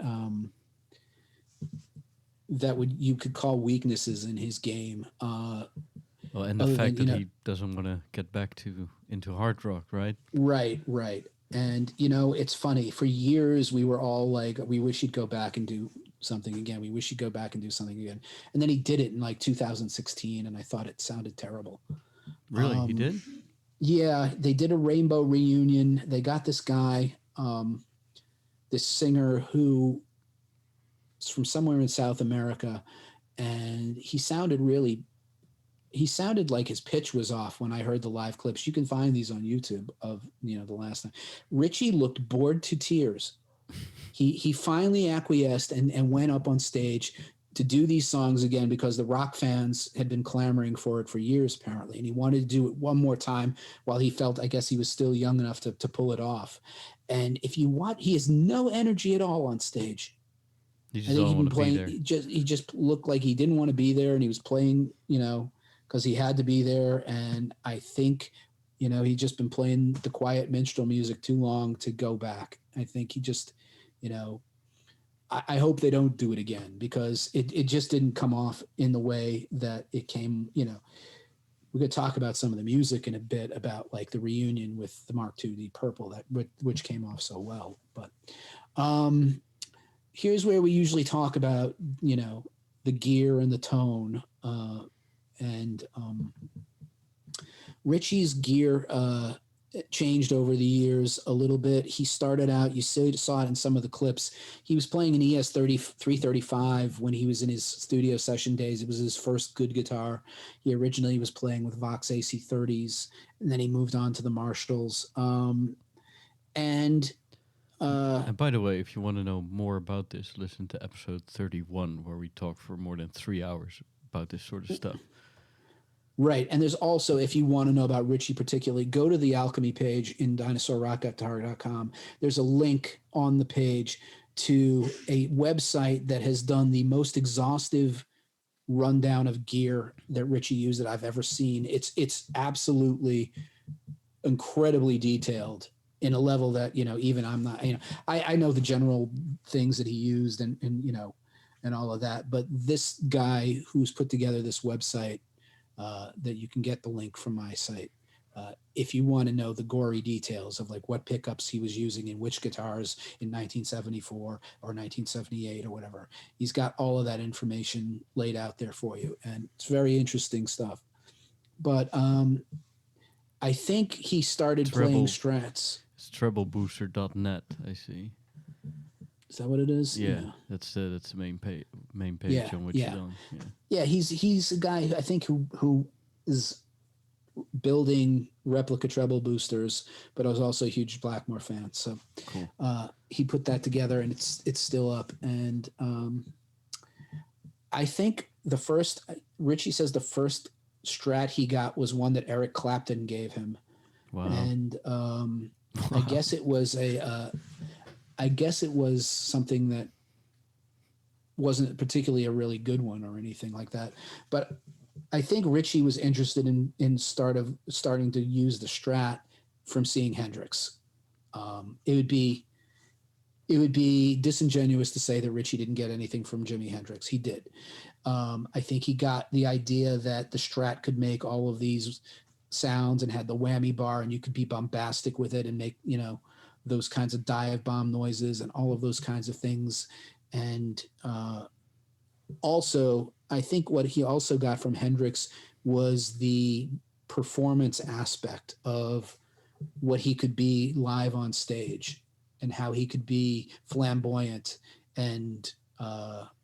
you could call weaknesses in his game. well, and the Other fact than that he doesn't want to get back to into hard rock, right? right. And it's funny. For years, we were all like, "We wish he'd go back and do something again. We wish he'd go back and do something again." And then he did it in like 2016, and I thought it sounded terrible. Really, he did. Yeah, they did a Rainbow reunion. They got this guy, this singer who is from somewhere in South America, and he sounded like his pitch was off when I heard the live clips. You can find these on YouTube of the last time. Ritchie looked bored to tears. He finally acquiesced and went up on stage to do these songs again because the rock fans had been clamoring for it for years apparently, and he wanted to do it one more time while he felt, I guess he was still young enough to pull it off. And if you watch, he has no energy at all on stage. He I just think don't he'd been want to be playing. there. He just looked like he didn't want to be there, and he was playing, because he had to be there. And I think, he'd just been playing the quiet minstrel music too long to go back. I think he just, I hope they don't do it again because it just didn't come off in the way that it came. We could talk about some of the music in a bit about like the reunion with the Mark II Deep Purple which came off so well, but. Here's where we usually talk about, the gear and the tone. And Ritchie's gear changed over the years a little bit. He started out, you saw it in some of the clips. He was playing an ES 335 when he was in his studio session days. It was his first good guitar. He originally was playing with Vox AC30s, and then he moved on to the Marshalls. And by the way, if you want to know more about this, listen to episode 31, where we talk for more than 3 hours about this sort of stuff. Right. And there's also, if you want to know about Ritchie particularly, go to the Alchemy page in dinosaurrockguitar.com. There's a link on the page to a website that has done the most exhaustive rundown of gear that Ritchie used that I've ever seen. It's absolutely incredibly detailed in a level that, even I'm not, I know the general things that he used and and all of that. But this guy who's put together this website, that you can get the link from my site. If you want to know the gory details of like what pickups he was using in which guitars in 1974 or 1978 or whatever, he's got all of that information laid out there for you. And it's very interesting stuff. But I think he started playing Strats. It's treblebooster.net, I see. Is that what it is? Yeah. That's the main page on which he's on. Yeah, he's a guy I think who is building replica treble boosters, but I was also a huge Blackmore fan. So cool. He put that together, and it's still up. And I think Ritchie says the first Strat he got was one that Eric Clapton gave him. Wow. And I guess it was something that wasn't particularly a really good one or anything like that. But I think Ritchie was interested in starting to use the Strat from seeing Hendrix. It would be disingenuous to say that Ritchie didn't get anything from Jimi Hendrix. He did. I think he got the idea that the Strat could make all of these sounds and had the whammy bar, and you could be bombastic with it and make, those kinds of dive bomb noises and all of those kinds of things. And also, I think what he also got from Hendrix was the performance aspect of what he could be live on stage and how he could be flamboyant and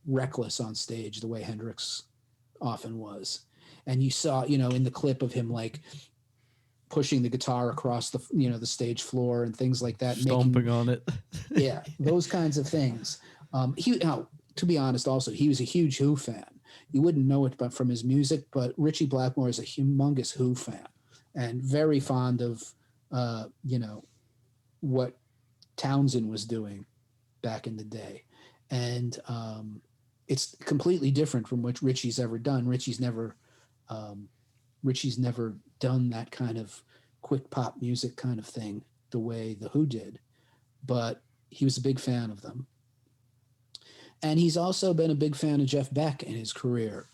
reckless on stage the way Hendrix often was. And you saw, in the clip of him like pushing the guitar across the stage floor and things like that, stomping on it. Yeah, those kinds of things. Now, to be honest, also he was a huge Who fan. You wouldn't know it, but from his music. But Ritchie Blackmore is a humongous Who fan and very fond of, what Townsend was doing back in the day, and it's completely different from what Ritchie's ever done. Ritchie's never done that kind of quick pop music kind of thing the way the Who did, but he was a big fan of them. And he's also been a big fan of Jeff Beck in his career,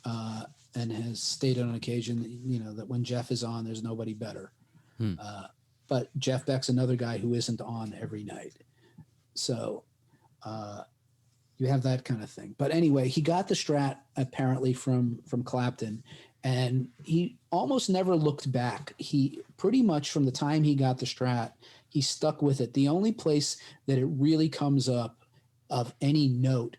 and has stated on occasion, that when Jeff is on, there's nobody better. But Jeff Beck's another guy who isn't on every night. So you have that kind of thing. But anyway, he got the Strat apparently from Clapton, and he almost never looked back. He pretty much from the time he got the Strat, he stuck with it. The only place that it really comes up of any note,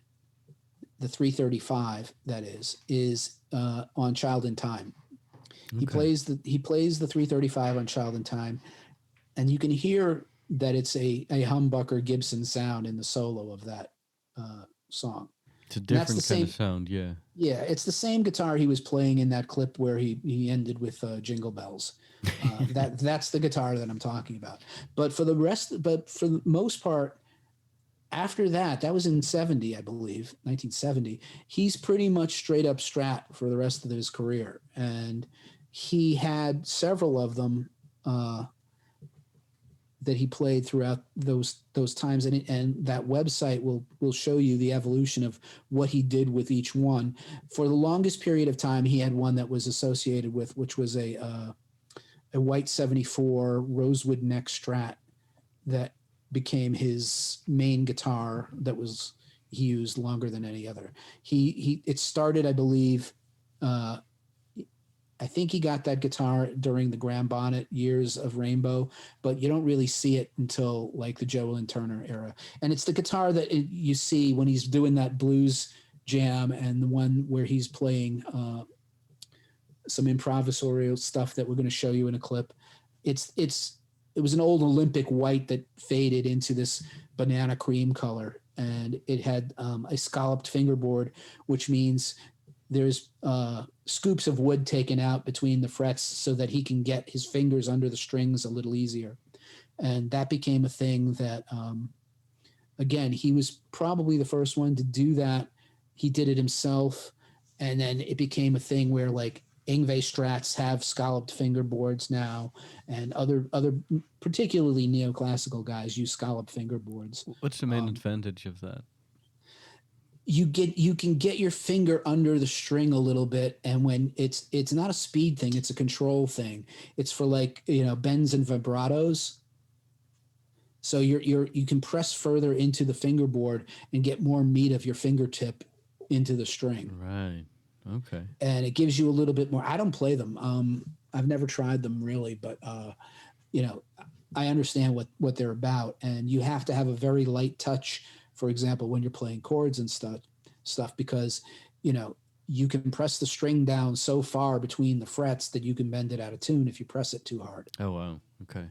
the 335 that is on Child in Time. Okay. He plays the 335 on Child in Time, and you can hear that it's a humbucker Gibson sound in the solo of that song. It's a different kind of sound, yeah. Yeah, it's the same guitar he was playing in that clip where he ended with Jingle Bells. That's the guitar that I'm talking about. But for the most part, after that was in 70, I believe, 1970. He's pretty much straight up Strat for the rest of his career, and he had several of them that he played throughout those times, and that website will show you the evolution of what he did with each one. For the longest period of time, he had one that was associated with, which was a white 74 rosewood neck Strat that became his main guitar that he used longer than any other. It started, I believe, I think he got that guitar during the Graham Bonnet years of Rainbow, but you don't really see it until like the Joe Lynn Turner era. And it's the guitar that you see when he's doing that blues jam, and the one where he's playing some improvisorial stuff that we're going to show you in a clip. It was an old Olympic white that faded into this banana cream color, and it had a scalloped fingerboard, which means there's scoops of wood taken out between the frets so that he can get his fingers under the strings a little easier. And that became a thing that, again, he was probably the first one to do that. He did it himself. And then it became a thing where like Yngwie Strats have scalloped fingerboards now, and other particularly neoclassical guys use scalloped fingerboards. What's the main advantage of that? You can get your finger under the string a little bit, and when it's not a speed thing, it's a control thing. It's for like, bends and vibratos. So you can press further into the fingerboard and get more meat of your fingertip into the string. Right. Okay. And it gives you a little bit more. I don't play them. I've never tried them really, but I understand what they're about, and you have to have a very light touch. For example, when you're playing chords and stuff, because, you can press the string down so far between the frets that you can bend it out of tune if you press it too hard. Oh, wow. Okay.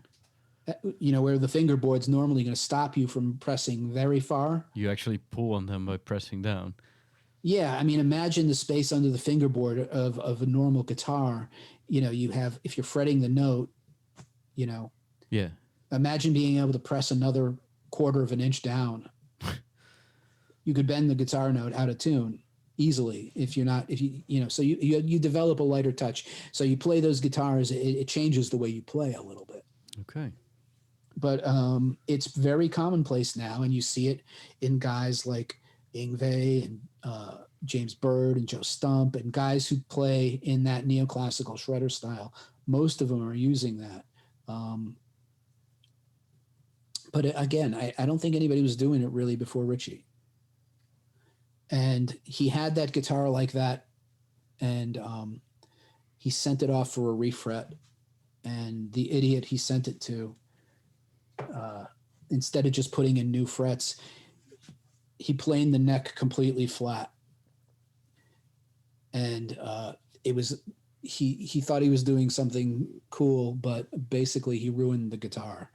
Where the fingerboard's normally going to stop you from pressing very far. You actually pull on them by pressing down. Yeah. I mean, imagine the space under the fingerboard of a normal guitar. You have, if you're fretting the note, Yeah. Imagine being able to press another quarter of an inch down. You could bend the guitar note out of tune easily so you develop a lighter touch. So you play those guitars, it changes the way you play a little bit. Okay. But it's very commonplace now, and you see it in guys like Yngwie and James Bird and Joe Stump and guys who play in that neoclassical shredder style. Most of them are using that. But again, I don't think anybody was doing it really before Ritchie. And he had that guitar like that, and he sent it off for a refret. And the idiot he sent it to, instead of just putting in new frets, he planed the neck completely flat. And it was he thought he was doing something cool, but basically he ruined the guitar,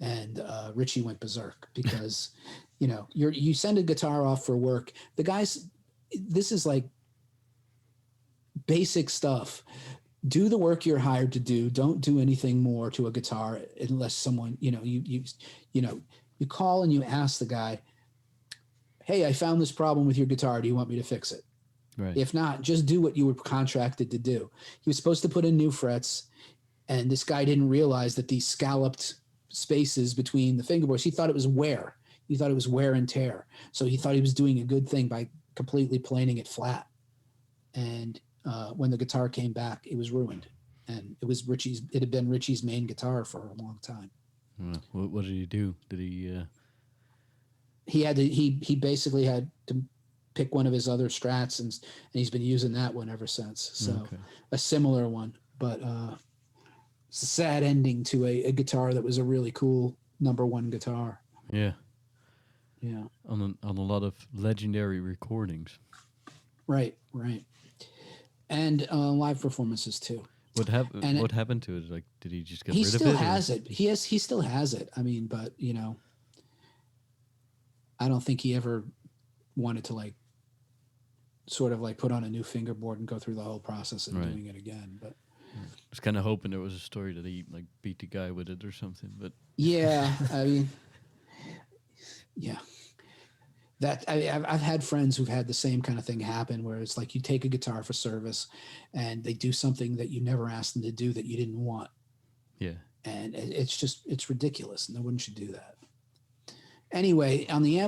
and Ritchie went berserk because, you send a guitar off for work. The guys, this is like basic stuff. Do the work you're hired to do. Don't do anything more to a guitar unless someone, you call and you ask the guy, hey, I found this problem with your guitar. Do you want me to fix it? Right. If not, just do what you were contracted to do. He was supposed to put in new frets, and this guy didn't realize that these scalloped spaces between the fingerboards, he thought it was wear. He thought it was wear and tear. So he thought he was doing a good thing by completely planing it flat. And when the guitar came back, it was ruined. And it had been Ritchie's main guitar for a long time. What did he do? Did he? He basically had to pick one of his other Strats, and he's been using that one ever since. So a similar one, but it's a sad ending to a guitar that was a really cool #1 guitar. Yeah. Yeah. On a lot of legendary recordings. Right. And live performances too. What happened to it? Like, did he just get rid of it? He still has it. He still has it. I mean, but I don't think he ever wanted to sort of put on a new fingerboard and go through the whole process of doing it again. But I was kind of hoping there was a story that he beat the guy with it or something. But yeah, I mean, yeah. I've had friends who've had the same kind of thing happen, where it's like you take a guitar for service and they do something that you never asked them to do that you didn't want. Yeah. And it's ridiculous. No one should do that. Anyway, on the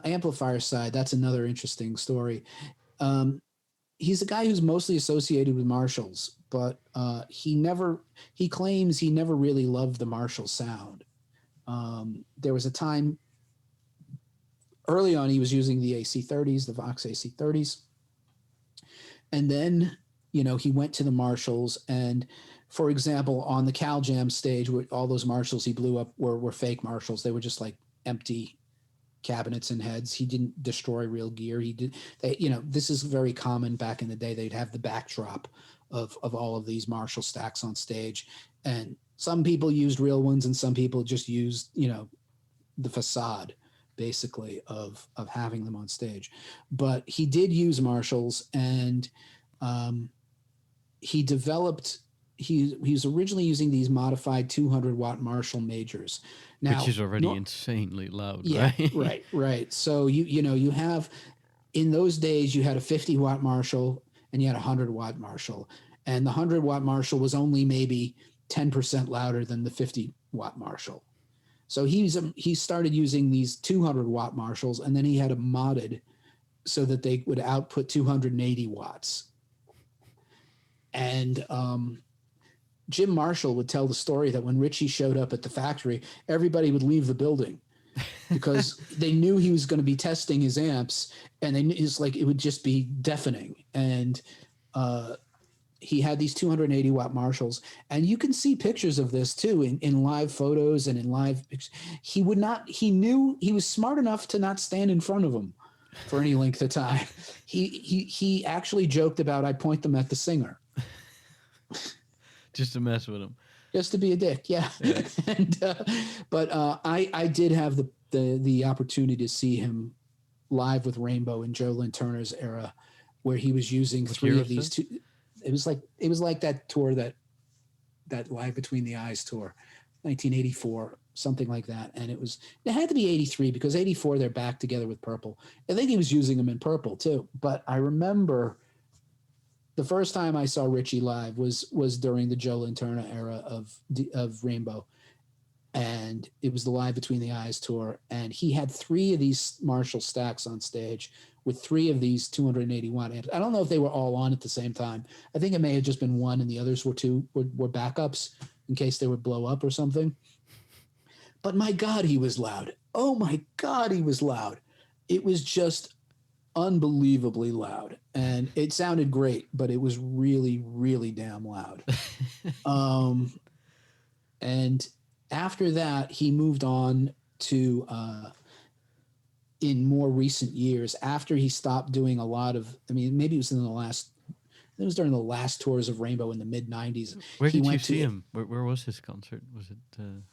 amplifier side, that's another interesting story. He's a guy who's mostly associated with Marshalls, but he claims he never really loved the Marshall sound. There was a time early on, he was using the AC30s, the Vox AC30s. And then, he went to the Marshalls. And for example, on the Cal Jam stage, all those Marshalls he blew up were fake Marshalls. They were just like empty cabinets and heads. He didn't destroy real gear. This is very common back in the day. They'd have the backdrop of all of these Marshall stacks on stage. And some people used real ones and some people just used, the facade basically of having them on stage. But he did use Marshalls, and he was originally using these modified 200-watt Marshall majors. Now, which is already insanely loud, yeah, right? right. So you have, in those days, you had a 50-watt Marshall and you had a 100-watt Marshall, and the 100-watt Marshall was only maybe 10% louder than the 50-watt Marshall. So he started using these 200-watt Marshalls, and then he had them modded so that they would output 280 watts. And Jim Marshall would tell the story that when Ritchie showed up at the factory, everybody would leave the building because they knew he was going to be testing his amps, and it would just be deafening. And he had these 280-watt Marshalls, and you can see pictures of this too in live photos and in live pictures. He knew he was smart enough to not stand in front of them for any length of time. He actually joked about, I point them at the singer. Just to mess with him. Just to be a dick, yeah. But I did have the opportunity to see him live with Rainbow in Joe Lynn Turner's era, where he was using three of these two. It was like that tour, that Live Between the Eyes tour, 1984, something like that. And it had to be 83 because 84 they're back together with Purple. I think he was using them in Purple too. But I remember the first time I saw Ritchie live was during the Joe Lynn Turner era of Rainbow, and it was the Live Between the Eyes tour. And he had three of these Marshall stacks on stage with three of these 280-watt amps. I don't know if they were all on at the same time. I think it may have just been one, and the others were backups in case they would blow up or something. But my God, he was loud. Oh my God, he was loud. It was just unbelievably loud, and it sounded great, but it was really, really damn loud. And after that, he moved on to in more recent years, after he stopped doing a lot of, maybe it was in the last it was during the last tours of Rainbow in the mid '90s. Where He did you went see to, him? Where was his concert? Was it?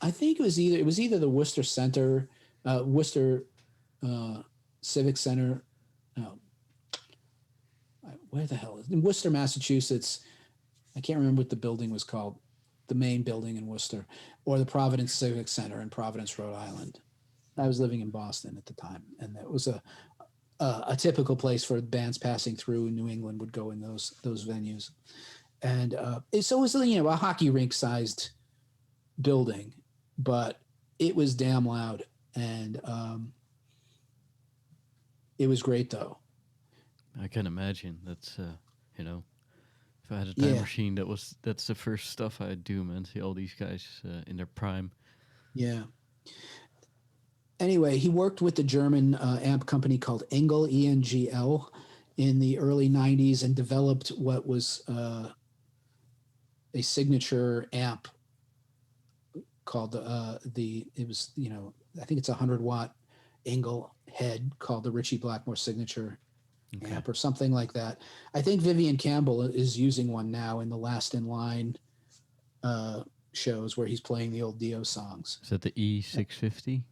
I think it was either the Worcester Center, Worcester Civic Center. No, where the hell is it? In Worcester, Massachusetts? I can't remember what the building was called, the main building in Worcester, or the Providence Civic Center in Providence, Rhode Island. I was living in Boston at the time, and that was a typical place for bands passing through in New England would go in those venues. And so it was, a hockey rink sized building, but it was damn loud, and it was great though. I can imagine. That's you know, if I had a time Yeah, machine, that's the first stuff I'd do, man. See all these guys in their prime. yeah. Anyway, he worked with the German amp company called Engel, ENGL, in the early '90s and developed what was a signature amp called it was, I think it's a 100-watt Engel head called the Ritchie Blackmore signature Okay. amp or something like that. I think Vivian Campbell is using one now in the Last in Line shows where he's playing the old Dio songs. Is that the E650?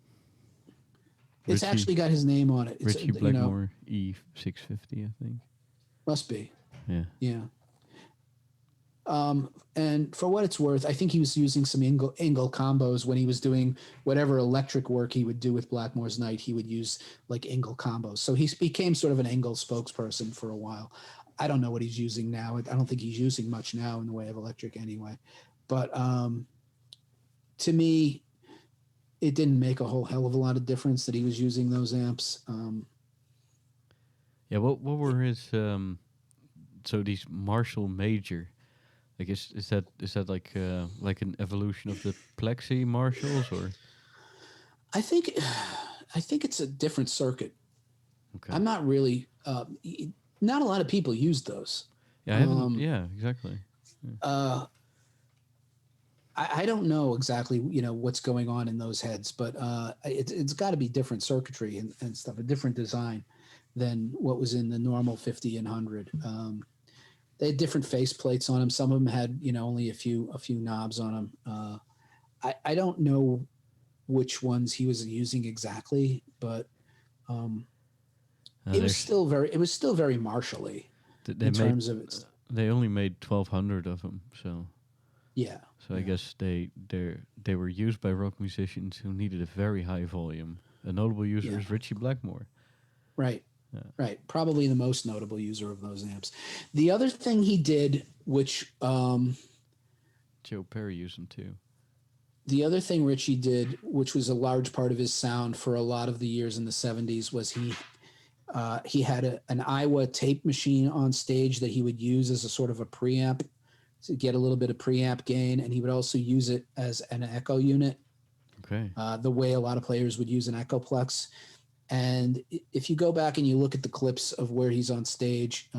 It's actually got his name on it. It's, Ritchie Blackmore E650, I think. Must be. Yeah. Yeah. And for what it's worth, I think he was using some Engel combos when he was doing whatever electric work he would do with Blackmore's Night. He would use like Engel combos. So he became sort of an Engel spokesperson for a while. I don't know what he's using now. I don't think he's using much now in the way of electric anyway. But to me, it didn't make a whole hell of a lot of difference that he was using those amps. Yeah. What were his so these Marshall Major? I guess is that like an evolution of the Plexi Marshalls or? I think it's a different circuit. Okay. I'm not really. Not a lot of people use those. Yeah, I haven't. Yeah, exactly. Yeah. I don't know exactly, what's going on in those heads, but it's got to be different circuitry and stuff, a different design than what was in the normal 50 and 100. They had different face plates on them. Some of them had, only a few knobs on them. I don't know which ones he was using exactly, but it was still very Marshall-y in terms of its. They only made 1,200 of them, so. Yeah. So I guess they were used by rock musicians who needed a very high volume. A notable user is Ritchie Blackmore. Right. Yeah. Right. Probably the most notable user of those amps. The other thing he did, which Joe Perry used them too. The other thing Ritchie did, which was a large part of his sound for a lot of the years in the 70s, was he had an Iowa tape machine on stage that he would use as a sort of a preamp to get a little bit of preamp gain, and he would also use it as an echo unit. Okay. The way a lot of players would use an Echoplex. And if you go back and you look at the clips of where he's on stage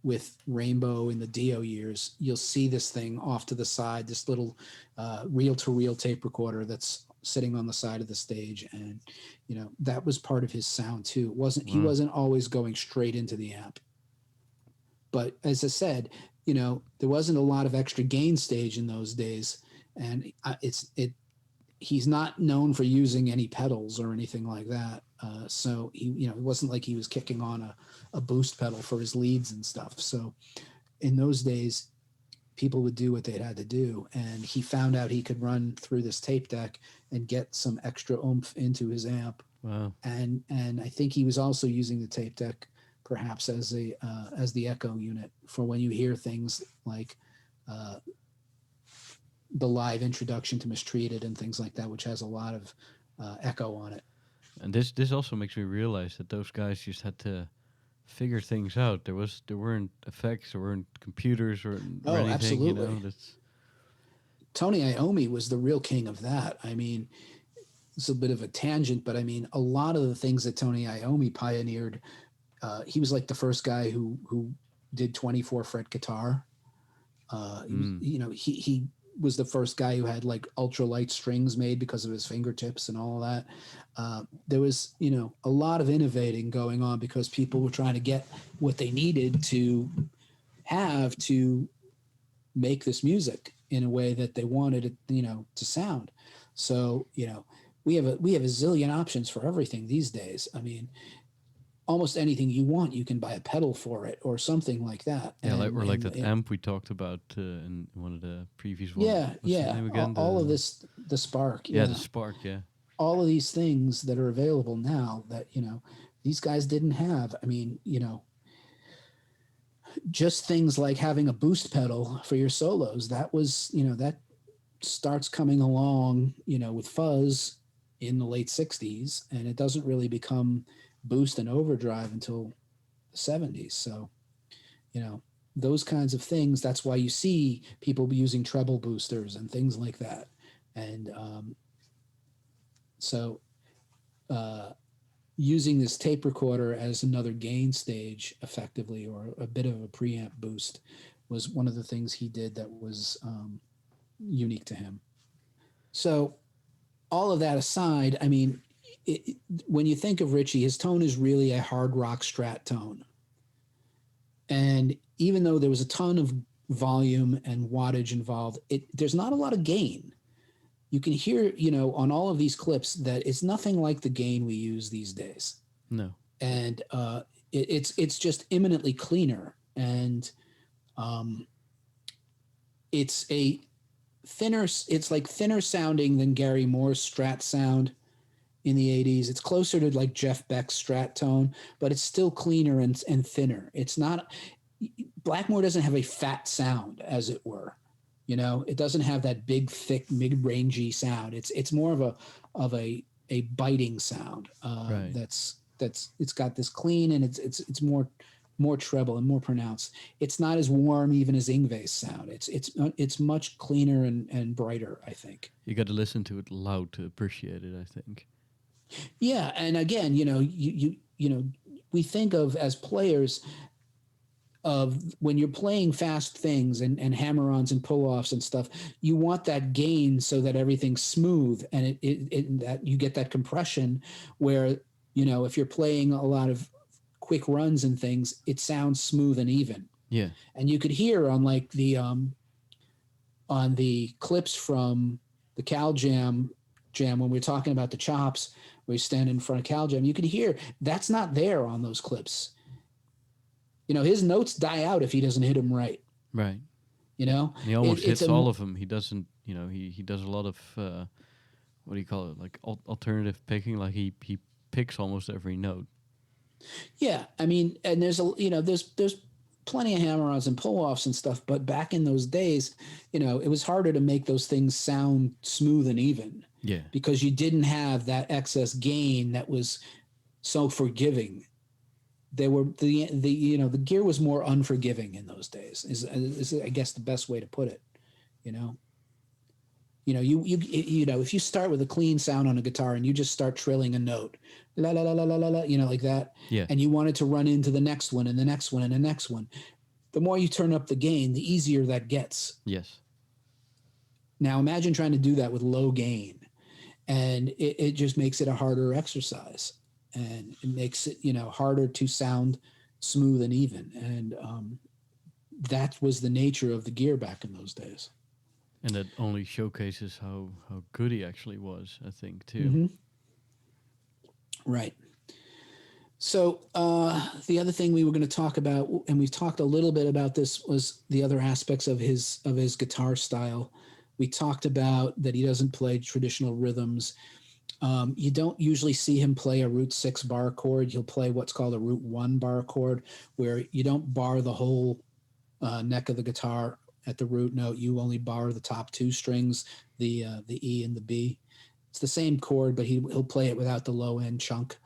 with Rainbow in the Dio years, you'll see this thing off to the side, this little reel-to-reel tape recorder that's sitting on the side of the stage. And, that was part of his sound too. He wasn't always going straight into the amp. But as I said, there wasn't a lot of extra gain stage in those days. And he's not known for using any pedals or anything like that. So it wasn't like he was kicking on a boost pedal for his leads and stuff. So in those days, people would do what they'd had to do. And he found out he could run through this tape deck and get some extra oomph into his amp. Wow. And I think he was also using the tape deck perhaps as the echo unit for when you hear things like the live introduction to Mistreated and things like that, which has a lot of echo on it. And this also makes me realize that those guys just had to figure things out. There weren't effects, there weren't computers or anything. Absolutely. Tony Iommi was the real king of that. I mean, it's a bit of a tangent, but I mean, a lot of the things that Tony Iommi pioneered, he was like the first guy who did 24 fret guitar. He was the first guy who had like ultra light strings made because of his fingertips and all of that. There was, a lot of innovating going on because people were trying to get what they needed to have to make this music in a way that they wanted it, to sound. So, we have a zillion options for everything these days. I mean, almost anything you want, you can buy a pedal for it or something like that. Yeah, like And or like that amp we talked about in one of the previous one. yeah, What's the yeah, name again? all of The this, the Spark, Yeah, the yeah, Spark. Yeah, all of these things that are available now that these guys didn't have. I mean, just things like having a boost pedal for your solos. That was, that starts coming along, with fuzz in the late 60s, and it doesn't really become boost and overdrive until the 70s. So, you know, those kinds of things, that's why you see people using treble boosters and things like that. And so uh, using this tape recorder as another gain stage effectively, or a bit of a preamp boost, was one of the things he did that was unique to him. So all of that aside, I mean, when you think of Ritchie, his tone is really a hard rock strat tone. And even though there was a ton of volume and wattage involved, there's not a lot of gain. You can hear, on all of these clips that it's nothing like the gain we use these days. no, And it's just imminently cleaner, and it's a thinner. It's like thinner sounding than Gary Moore's Strat sound in the 80s. It's closer to like Jeff Beck's Strat tone, but it's still cleaner and thinner. It's not. Blackmore doesn't have a fat sound, as it were. It doesn't have that big, thick, mid-rangey sound. It's more of a biting sound. right. That's it's got this clean, and it's more treble and more pronounced. It's not as warm even as Yngwie's sound. It's much cleaner and brighter, I think. You got to listen to it loud to appreciate it, I think. Yeah, and again, we think of as players of when you're playing fast things and hammer-ons and pull-offs and stuff, you want that gain so that everything's smooth, and that you get that compression where, if you're playing a lot of quick runs and things, it sounds smooth and even. Yeah. And you could hear on like on the clips from the Cal Jam when we're talking about the chops, where you stand in front of Cal Jam, you can hear that's not there on those clips. His notes die out if he doesn't hit them right. Right. And he almost hits all of them. He doesn't. He does a lot of what do you call it? Like alternative picking. Like he picks almost every note. Yeah, I mean, and there's there's plenty of hammer-ons and pull-offs and stuff, but back in those days, it was harder to make those things sound smooth and even. Yeah. Because you didn't have that excess gain that was so forgiving. They were the gear was more unforgiving in those days. Is I guess the best way to put it. If you start with a clean sound on a guitar and you just start trilling a note, la la la la la la, like that, Yeah. and you want it to run into the next one and the next one and the next one, the more you turn up the gain, the easier that gets. Yes. Now imagine trying to do that with low gain, and it just makes it a harder exercise, and it makes it harder to sound smooth and even, and that was the nature of the gear back in those days. And that only showcases how good he actually was, I think, too. Mm-hmm. Right. So the other thing we were going to talk about, and we've talked a little bit about this, was the other aspects of his guitar style. We talked about that he doesn't play traditional rhythms. You don't usually see him play a root 6 bar chord. He'll play what's called a root 1 bar chord, where you don't bar the whole neck of the guitar at the root note. You only bar the top 2 strings, the E and the B. It's the same chord, but he'll play it without the low end chunk.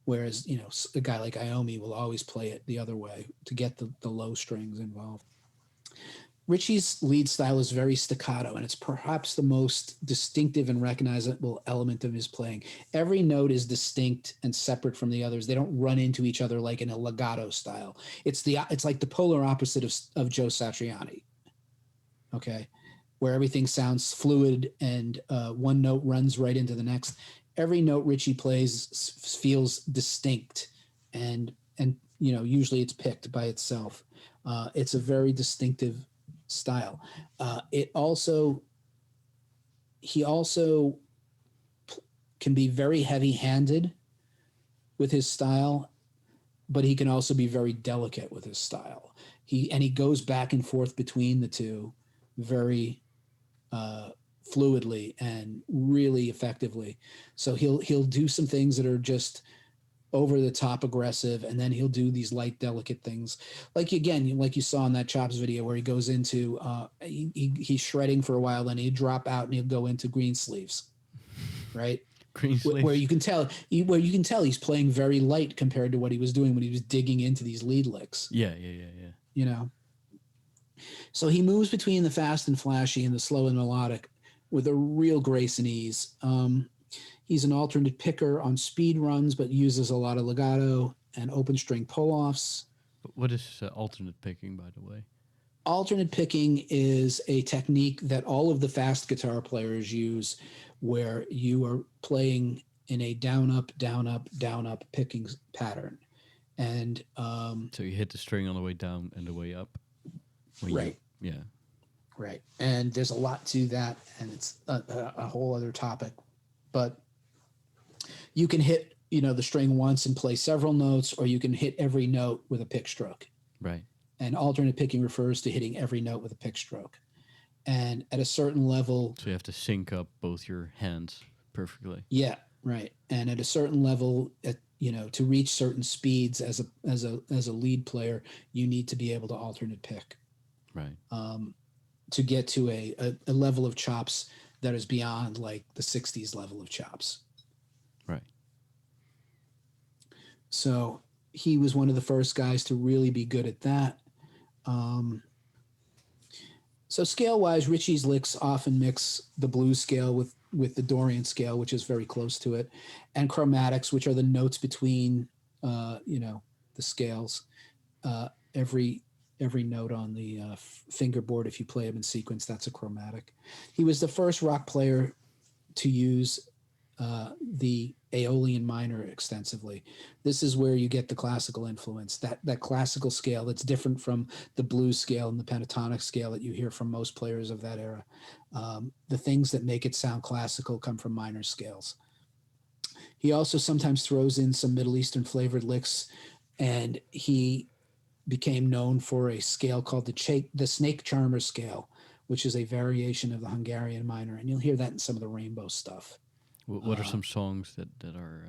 Whereas, a guy like Iommi will always play it the other way to get the low strings involved. Ritchie's lead style is very staccato, and it's perhaps the most distinctive and recognizable element of his playing. Every note is distinct and separate from the others. They don't run into each other like in a legato style. It's like the polar opposite of Joe Satriani. Okay, where everything sounds fluid and one note runs right into the next. Every note Ritchie plays feels distinct, and usually it's picked by itself. It's a very distinctive style. He also can be very heavy-handed with his style, but he can also be very delicate with his style. He goes back and forth between the two very fluidly and really effectively. So he'll do some things that are just over the top aggressive, and then he'll do these light delicate things, like again, like you saw in that Chops video where he goes into he's shredding for a while, then he'll drop out and he'll go into green sleeves, right? Green sleeves. Where you can tell he's playing very light compared to what he was doing when he was digging into these lead licks. Yeah. You know, so he moves between the fast and flashy and the slow and melodic with a real grace and ease. He's an alternate picker on speed runs, but uses a lot of legato and open string pull-offs. What is alternate picking, by the way? Alternate picking is a technique that all of the fast guitar players use, where you are playing in a down up, down up, down up picking pattern. And so you hit the string on the way down and the way up. Right. Yeah. Right. And there's a lot to that, and it's a whole other topic. But you can hit, the string once and play several notes, or you can hit every note with a pick stroke. Right. And alternate picking refers to hitting every note with a pick stroke. And at a certain level, so you have to sync up both your hands perfectly. Yeah, right. And at a certain level, to reach certain speeds as a lead player, you need to be able to alternate pick. Right. To get to a level of chops that is beyond like the 60s level of chops. Right. So he was one of the first guys to really be good at that. So scale-wise, Ritchie's licks often mix the blues scale with the Dorian scale, which is very close to it, and chromatics, which are the notes between, the scales. Every note on the fingerboard, if you play them in sequence, that's a chromatic. He was the first rock player to use the Aeolian minor extensively. This is where you get the classical influence, that classical scale that's different from the blues scale and the pentatonic scale that you hear from most players of that era. The things that make it sound classical come from minor scales. He also sometimes throws in some Middle Eastern flavored licks, and he became known for a scale called the Snake Charmer scale, which is a variation of the Hungarian minor, and you'll hear that in some of the Rainbow stuff. What are some songs that are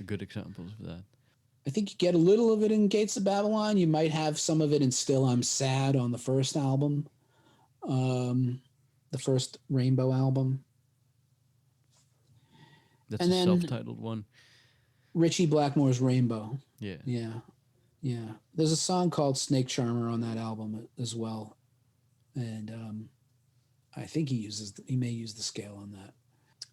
good examples of that? I think you get a little of it in Gates of Babylon. You might have some of it in Still I'm Sad on the first album, the first Rainbow album. That's and a self-titled one. Ritchie Blackmore's Rainbow. Yeah. Yeah. There's a song called Snake Charmer on that album as well. And I think he may use the scale on that.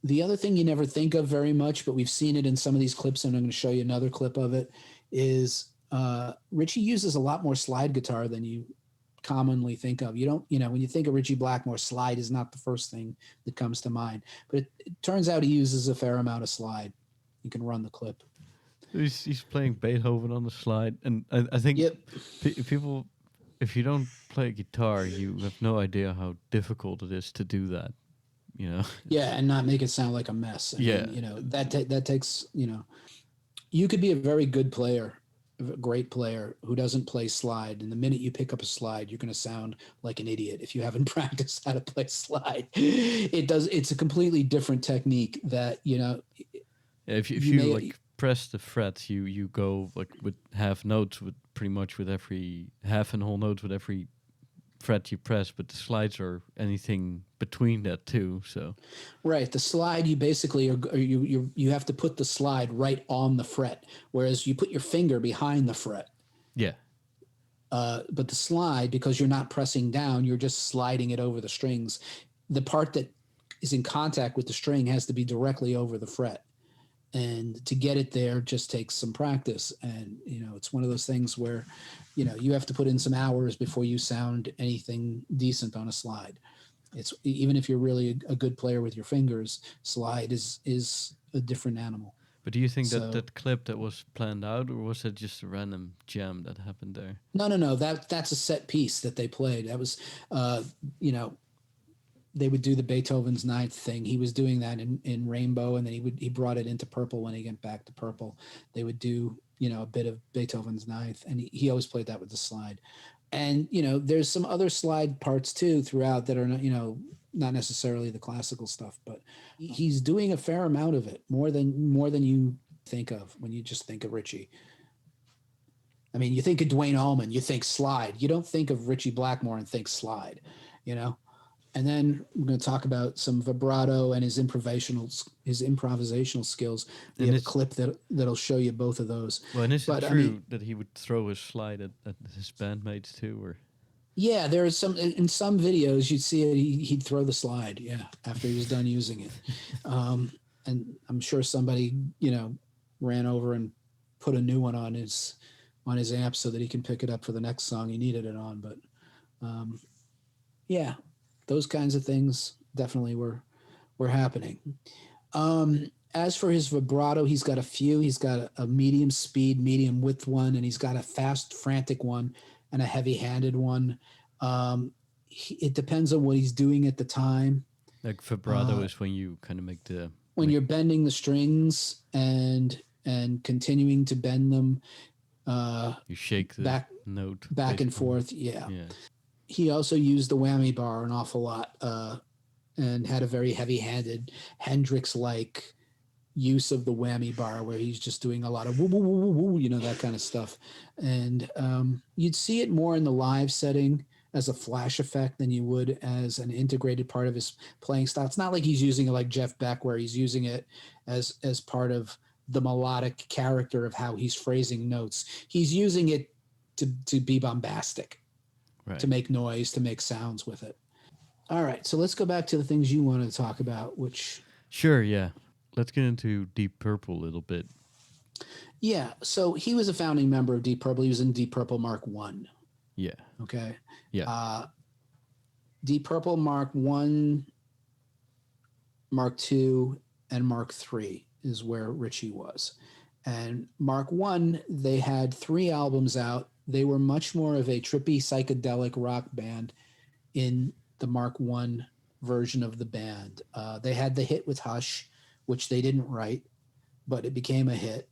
The other thing you never think of very much, but we've seen it in some of these clips, and I'm going to show you another clip of it, is Ritchie uses a lot more slide guitar than you commonly think of. You don't, when you think of Ritchie Blackmore, slide is not the first thing that comes to mind. But it turns out he uses a fair amount of slide. You can run the clip. He's playing Beethoven on the slide, and I think people, if you don't play guitar, you have no idea how difficult it is to do that. Yeah, and not make it sound like a mess. That takes, you could be a very good player, a great player who doesn't play slide, and the minute you pick up a slide, you're going to sound like an idiot if you haven't practiced how to play slide. It's a completely different technique that, if you press the frets, you go like with half notes with pretty much with every half and whole notes with every fret you press, but the slides are anything between that too. So right, the slide, you basically you have to put the slide right on the fret, whereas you put your finger behind the fret. Yeah. But the slide, because you're not pressing down, you're just sliding it over the strings. The part that is in contact with the string has to be directly over the fret, and to get it there just takes some practice. And it's one of those things where you have to put in some hours before you sound anything decent on a slide. It's even if you're really a good player with your fingers, slide is a different animal. But do you think that So that clip that was planned out, or was it just a random jam that happened there? no. That's a set piece that they played. That was, uh, you know, they would do the Beethoven's Ninth thing. He was doing that in Rainbow, and then he brought it into Purple when he went back to Purple. They would do a bit of Beethoven's Ninth, and he always played that with the slide. And there's some other slide parts too throughout that are not necessarily the classical stuff, but he's doing a fair amount of it, more than you think of when you just think of Ritchie. I mean, you think of Dwayne Allman, you think slide. You don't think of Ritchie Blackmore and think slide, you know. And then we're going to talk about some vibrato and his improvisational skills. We And have a it's clip that'll show you both of those. well, and is it But I true mean, that he would throw his slide at his bandmates too, or yeah, there is some in some videos you'd see it. He'd throw the slide, yeah, after he was done using it. And I'm sure somebody ran over and put a new one on his amp so that he can pick it up for the next song he needed it on. But yeah, those kinds of things definitely were happening. As for his vibrato, he's got a few. He's got a medium speed, medium width one, and he's got a fast, frantic one and a heavy-handed one. It depends on what he's doing at the time. like vibrato is when you kind of make the When you're bending the strings and continuing to bend them, you shake the note back and basically. forth. Yeah. Yeah. He also used the whammy bar an awful lot, and had a very heavy-handed Hendrix-like use of the whammy bar, where he's just doing a lot of woo woo woo woo woo, that kind of stuff. And you'd see it more in the live setting as a flash effect than you would as an integrated part of his playing style. It's not like he's using it like Jeff Beck, where he's using it as part of the melodic character of how he's phrasing notes. He's using it to be bombastic, Right. to make noise, to make sounds with it. All right, so let's go back to the things you wanted to talk about, which... Sure, yeah. Let's get into Deep Purple a little bit. Yeah, so he was a founding member of Deep Purple. He was in Deep Purple Mark 1. Yeah. Okay. Yeah. Deep Purple Mark 1, Mark 2, and Mark 3 is where Ritchie was. And Mark 1, they had 3 albums out. They were much more of a trippy psychedelic rock band in the Mark 1 version of the band. They had the hit with Hush, which they didn't write, but it became a hit.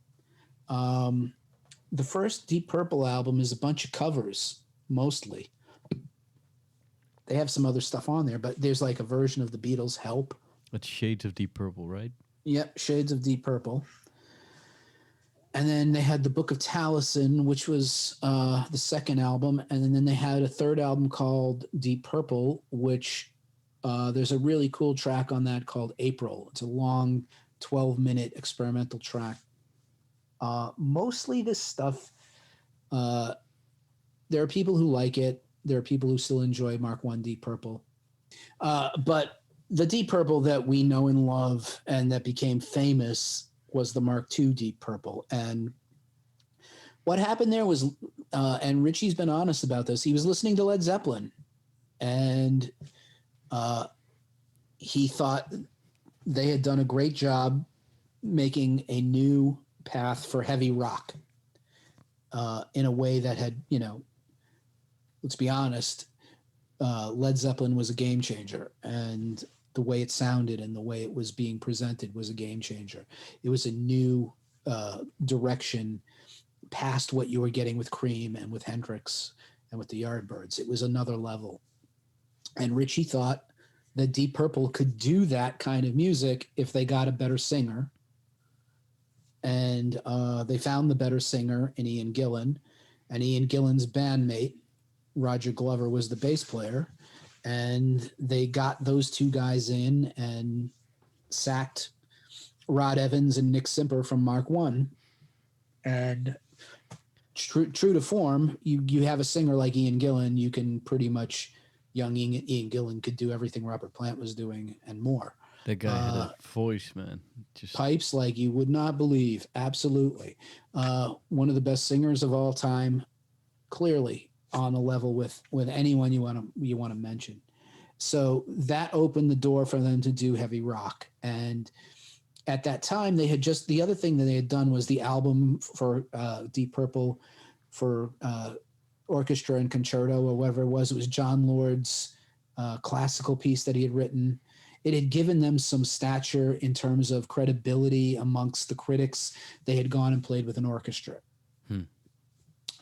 The first Deep Purple album is a bunch of covers, mostly. They have some other stuff on there, but there's like a version of the Beatles' Help. That's Shades of Deep Purple, right? Yep, Shades of Deep Purple. And then they had the Book of Taliesin, which was the second album. And then they had a third album called Deep Purple, which there's a really cool track on that called April. It's a long 12-minute experimental track. Mostly this stuff, there are people who like it. There are people who still enjoy Mark 1 Deep Purple. But the Deep Purple that we know and love and that became famous was the Mark II Deep Purple. And what happened there was, and Ritchie's been honest about this, he was listening to Led Zeppelin, and he thought they had done a great job making a new path for heavy rock in a way that had, let's be honest, Led Zeppelin was a game changer, and the way it sounded and the way it was being presented was a game changer. It was a new direction past what you were getting with Cream and with Hendrix and with the Yardbirds. It was another level. And Ritchie thought that Deep Purple could do that kind of music if they got a better singer. And they found the better singer in Ian Gillan. And Ian Gillan's bandmate, Roger Glover, was the bass player. And they got those two guys in and sacked Rod Evans and Nick Simper from Mark 1. And true to form, you have a singer like Ian Gillan, you can pretty much, young Ian Gillan could do everything Robert Plant was doing and more. That guy had a voice, man. Just pipes like you would not believe. Absolutely. One of the best singers of all time, clearly on a level with anyone you want to mention. So that opened the door for them to do heavy rock. And at that time, they had just the other thing that they had done was the album for Deep Purple for orchestra and concerto or whatever it was. It was John Lord's classical piece that he had written. It had given them some stature in terms of credibility amongst the critics. They had gone and played with an orchestra. Hmm.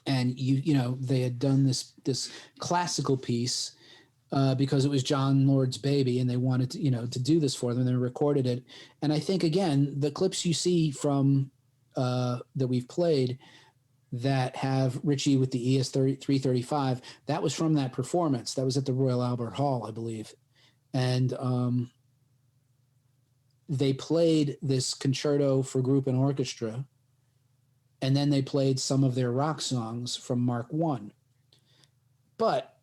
And you know, they had done this classical piece because it was John Lord's baby, and they wanted to, you know, to do this for them. They recorded it, and I think again the clips you see from that we've played that have Ritchie with the ES 335, that was from that performance. That was at the Royal Albert Hall, I believe, and they played this concerto for group and orchestra, and then they played some of their rock songs from Mark I. But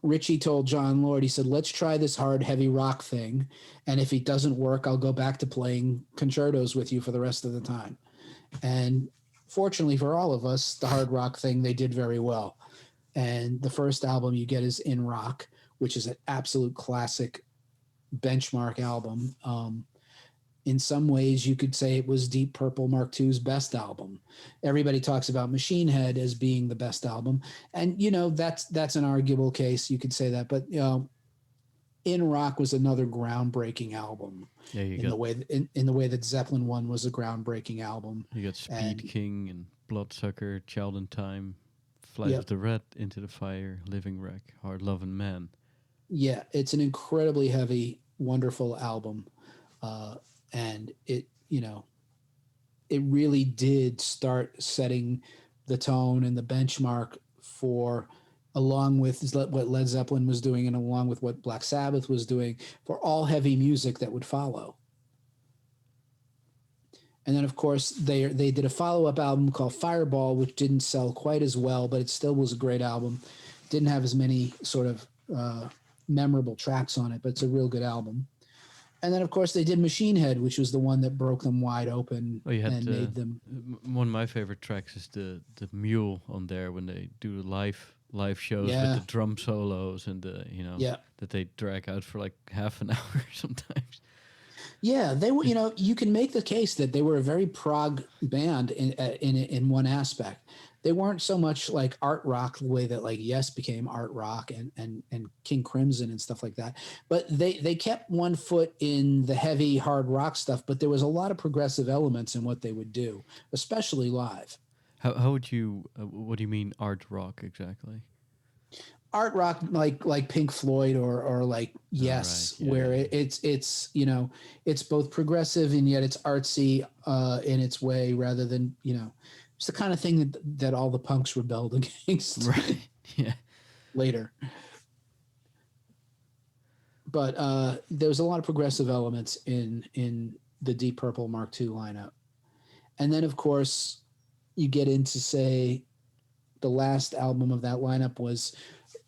Ritchie told John Lord, he said, let's try this hard, heavy rock thing. And if it doesn't work, I'll go back to playing concertos with you for the rest of the time. And fortunately for all of us, the hard rock thing, they did very well. And the first album you get is In Rock, which is an absolute classic benchmark album. In some ways, you could say it was Deep Purple Mark II's best album. Everybody talks about Machine Head as being the best album, and you know that's an arguable case. You could say that, but you know, In Rock was another groundbreaking album. Yeah, In the way that Zeppelin one was a groundbreaking album. You got Speed King and Bloodsucker, Child in Time, Flight of the Rat, Into the Fire, Living Wreck, Hard Lovin' Man. Yeah, it's an incredibly heavy, wonderful album. And it, you know, it really did start setting the tone and the benchmark for, along with what Led Zeppelin was doing and along with what Black Sabbath was doing, for all heavy music that would follow. And then, of course, they did a follow-up album called Fireball, which didn't sell quite as well, but it still was a great album. Didn't have as many sort of memorable tracks on it, but it's a real good album. And then, of course, they did Machine Head, which was the one that broke them wide open and made them. One of my favorite tracks is the mule on there when they do live shows with the drum solos and the that they drag out for like half an hour sometimes. Yeah, they were. You know, you can make the case that they were a very prog band in one aspect. They weren't so much like art rock the way that like Yes became art rock and King Crimson and stuff like that. But they kept one foot in the heavy hard rock stuff, but there was a lot of progressive elements in what they would do, especially live. How would you what do you mean art rock exactly? Art rock like Pink Floyd or like Yes, right, where it's you know, it's both progressive and yet it's artsy in its way rather than, you know, it's the kind of thing that all the punks rebelled against. Right. Yeah. Later. But there was a lot of progressive elements in the Deep Purple Mark II lineup. And then, of course, you get into, say, the last album of that lineup was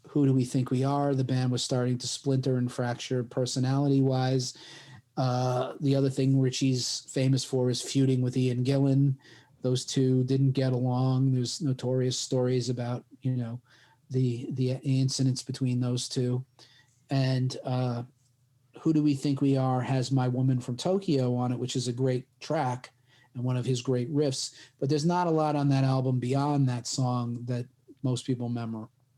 Who Do We Think We Are? The band was starting to splinter and fracture personality-wise. The other thing Ritchie's famous for is feuding with Ian Gillan. Those two didn't get along. There's notorious stories about, you know, the incidents between those two. And Who Do We Think We Are has My Woman from Tokyo on it, which is a great track and one of his great riffs. But there's not a lot on that album beyond that song that most people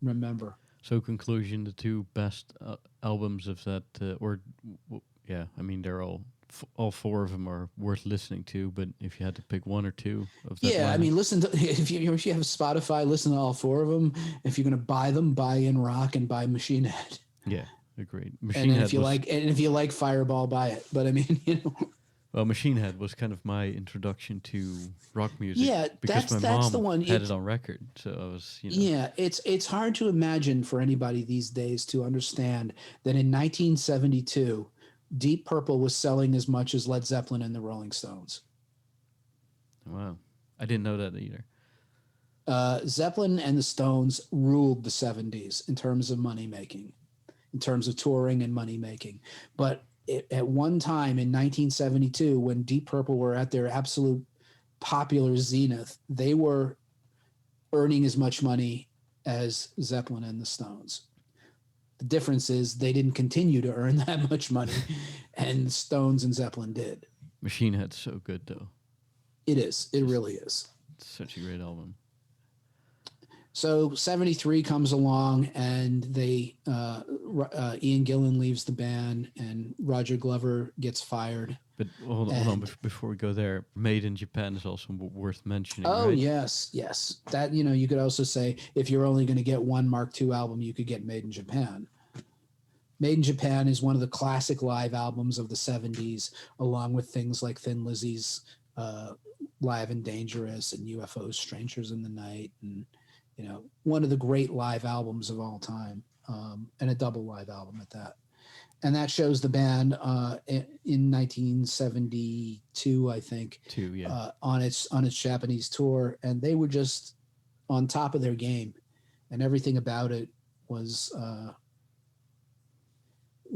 remember. So conclusion, the two best albums of that, I mean, they're all four of them are worth listening to, but if you had to pick one or two of that lineup, I mean, listen to if you have Spotify, listen to all four of them. If you're going to buy them, buy In Rock and buy Machine Head. Yeah, agreed. Machine Head. If you like Fireball, buy it. But I mean, you know. Well, Machine Head was kind of my introduction to rock music. Yeah, because that's my mom the one. had it on record, so I was. You know. Yeah, it's hard to imagine for anybody these days to understand that in 1972. Deep Purple was selling as much as Led Zeppelin and the Rolling Stones. Wow. I didn't know that either. Zeppelin and the Stones ruled the 70s in terms of money making, in terms of touring and money making. But at one time in 1972, when Deep Purple were at their absolute popular zenith, they were earning as much money as Zeppelin and the Stones. The difference is they didn't continue to earn that much money, and Stones and Zeppelin did. Machine Head's so good though. It is. It really is. It's such a great album. So 73 comes along, and Ian Gillan leaves the band, and Roger Glover gets fired. But hold on, before we go there, Made in Japan is also worth mentioning. Oh, right? yes. That, you could also say if you're only going to get one Mark II album, you could get Made in Japan. Made in Japan is one of the classic live albums of the 70s, along with things like Thin Lizzy's Live and Dangerous and UFO's Strangers in the Night, and one of the great live albums of all time, and a double live album at that. And that shows the band in 1972, I think, on its Japanese tour, and they were just on top of their game, and everything about it was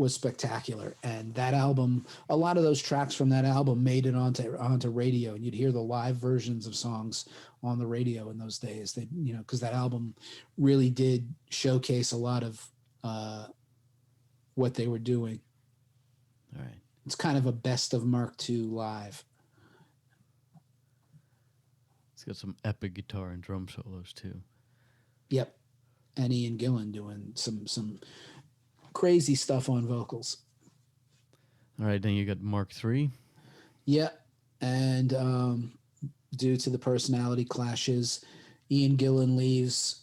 spectacular. And that album, a lot of those tracks from that album made it onto radio, and you'd hear the live versions of songs on the radio in those days. They, because that album really did showcase a lot of what they were doing. All right. It's kind of a best of Mark II live. It's got some epic guitar and drum solos too. Yep. And Ian Gillan doing some crazy stuff on vocals. All right, then you got Mark III. Yeah. And due to the personality clashes, Ian Gillan leaves.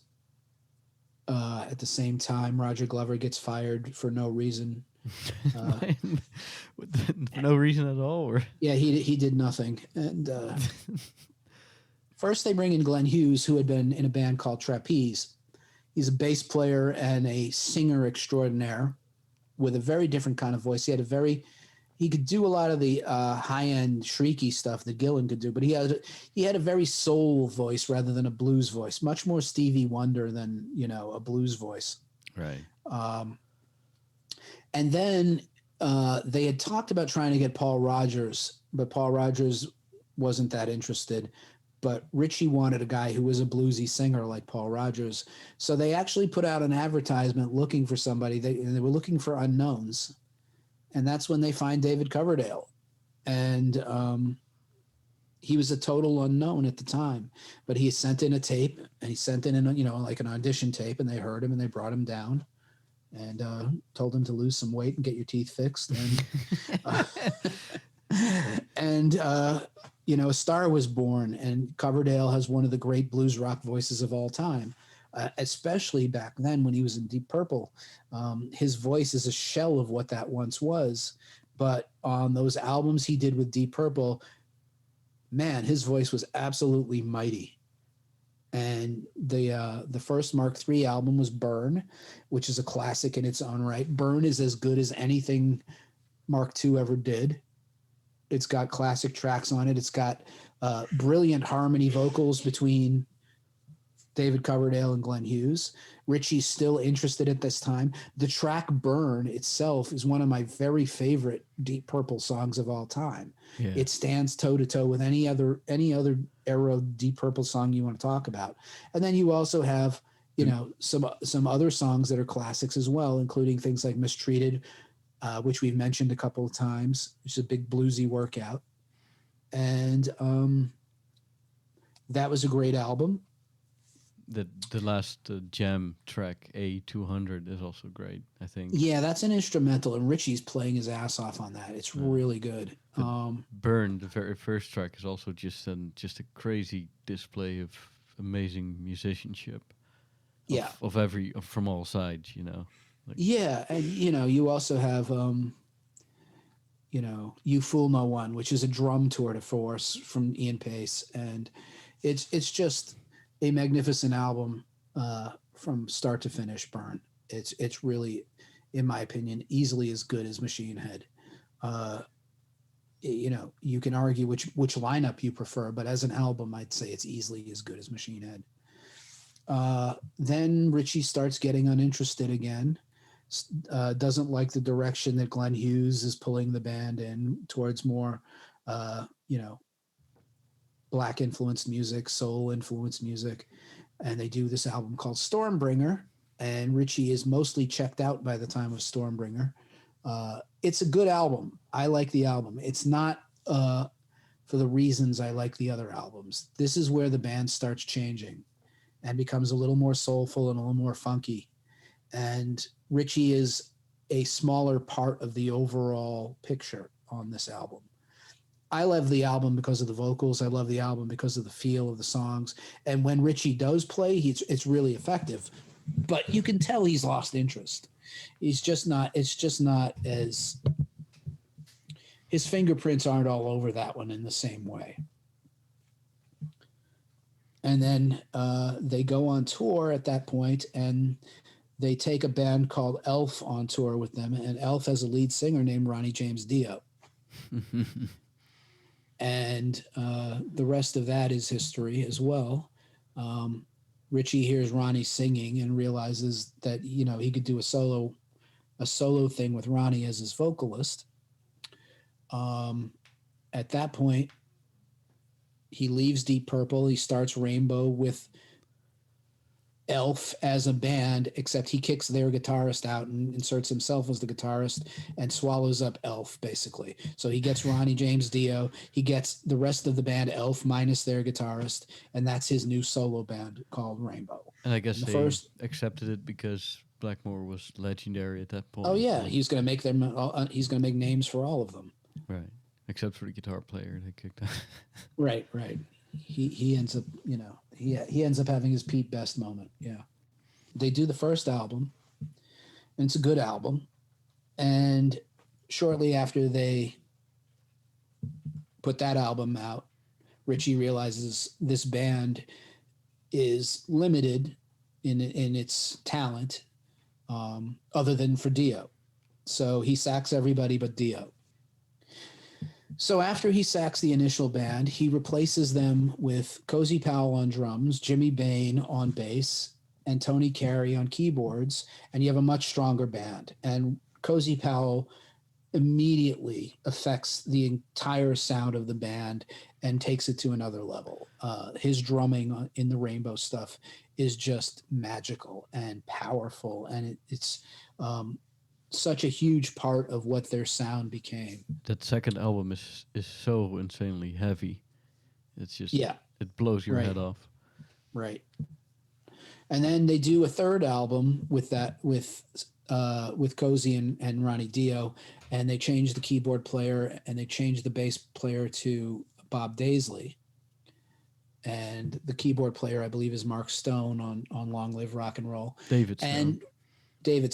At the same time, Roger Glover gets fired for no reason. For no reason at all? Or? Yeah, he did nothing. And first they bring in Glenn Hughes, who had been in a band called Trapeze. He's a bass player and a singer extraordinaire with a very different kind of voice. He could do a lot of the high-end shrieky stuff that Gillan could do, but he had a very soul voice rather than a blues voice, much more Stevie Wonder than, a blues voice. Right. And then they had talked about trying to get Paul Rodgers, but Paul Rodgers wasn't that interested. But Ritchie wanted a guy who was a bluesy singer like Paul Rodgers. So they actually put out an advertisement looking for somebody. They were looking for unknowns. And that's when they find David Coverdale. And he was a total unknown at the time. But he sent in a tape, and he sent in, like an audition tape, and they heard him, and they brought him down and told him to lose some weight and get your teeth fixed. And, a star was born, and Coverdale has one of the great blues rock voices of all time. Especially back then when he was in Deep Purple. His voice is a shell of what that once was. But on those albums he did with Deep Purple, man, his voice was absolutely mighty. And the first Mark III album was Burn, which is a classic in its own right. Burn is as good as anything Mark II ever did. It's got classic tracks on it. It's got brilliant harmony vocals between David Coverdale and Glenn Hughes. Ritchie's still interested at this time. The track Burn itself is one of my very favorite Deep Purple songs of all time. Yeah. It stands toe-to-toe with any other era Deep Purple song you want to talk about. And then you also have, some other songs that are classics as well, including things like Mistreated, which we've mentioned a couple of times, which is a big bluesy workout. And that was a great album. The last jam track, A200, is also great, I think. Yeah, that's an instrumental, and Ritchie's playing his ass off on that. It's really good. Burn, the very first track, is also just a crazy display of amazing musicianship. From all sides, Yeah, and you also have You Fool No One, which is a drum tour de force from Ian Pace, and it's just a magnificent album from start to finish. Burn. It's really, in my opinion, easily as good as Machine Head. You can argue which lineup you prefer, but as an album, I'd say it's easily as good as Machine Head. Then Ritchie starts getting uninterested again. Doesn't like the direction that Glenn Hughes is pulling the band in towards more, black influenced music, soul influenced music. And they do this album called Stormbringer, and Ritchie is mostly checked out by the time of Stormbringer. It's a good album. I like the album. It's not uh, for the reasons I like the other albums. This is where the band starts changing and becomes a little more soulful and a little more funky. And Ritchie is a smaller part of the overall picture on this album. I love the album because of the vocals. I love the album because of the feel of the songs. And when Ritchie does play, it's really effective. But you can tell he's lost interest. He's just not. It's just not as his fingerprints aren't all over that one in the same way. And then they go on tour at that point, and they take a band called Elf on tour with them. And Elf has a lead singer named Ronnie James Dio. And the rest of that is history as well. Ritchie hears Ronnie singing and realizes that he could do a solo thing with Ronnie as his vocalist. At that point, he leaves Deep Purple. He starts Rainbow with Elf as a band, except he kicks their guitarist out and inserts himself as the guitarist and swallows up Elf, basically. So he gets Ronnie James Dio. He gets the rest of the band, Elf, minus their guitarist, and that's his new solo band called Rainbow. And I guess they accepted it because Blackmore was legendary at that point. Oh yeah, he's going to make them. He's going to make names for all of them. Right, except for the guitar player they kicked out. Right. He ends up, he ends up having his Pete Best moment. Yeah, they do the first album, and it's a good album. And shortly after they put that album out, Ritchie realizes this band is limited in its talent, other than for Dio. So he sacks everybody but Dio. So after he sacks the initial band, he replaces them with Cozy Powell on drums, Jimmy Bain on bass, and Tony Carey on keyboards, and you have a much stronger band. And Cozy Powell immediately affects the entire sound of the band and takes it to another level. His drumming in the Rainbow stuff is just magical and powerful, and it's such a huge part of what their sound became. That second album is so insanely heavy. It's just it blows your head off. Right. And then they do a third album with Cozy and Ronnie Dio, and they change the keyboard player and they change the bass player to Bob Daisley. And the keyboard player, I believe, is Mark Stone on Long Live Rock and Roll. David Stone. David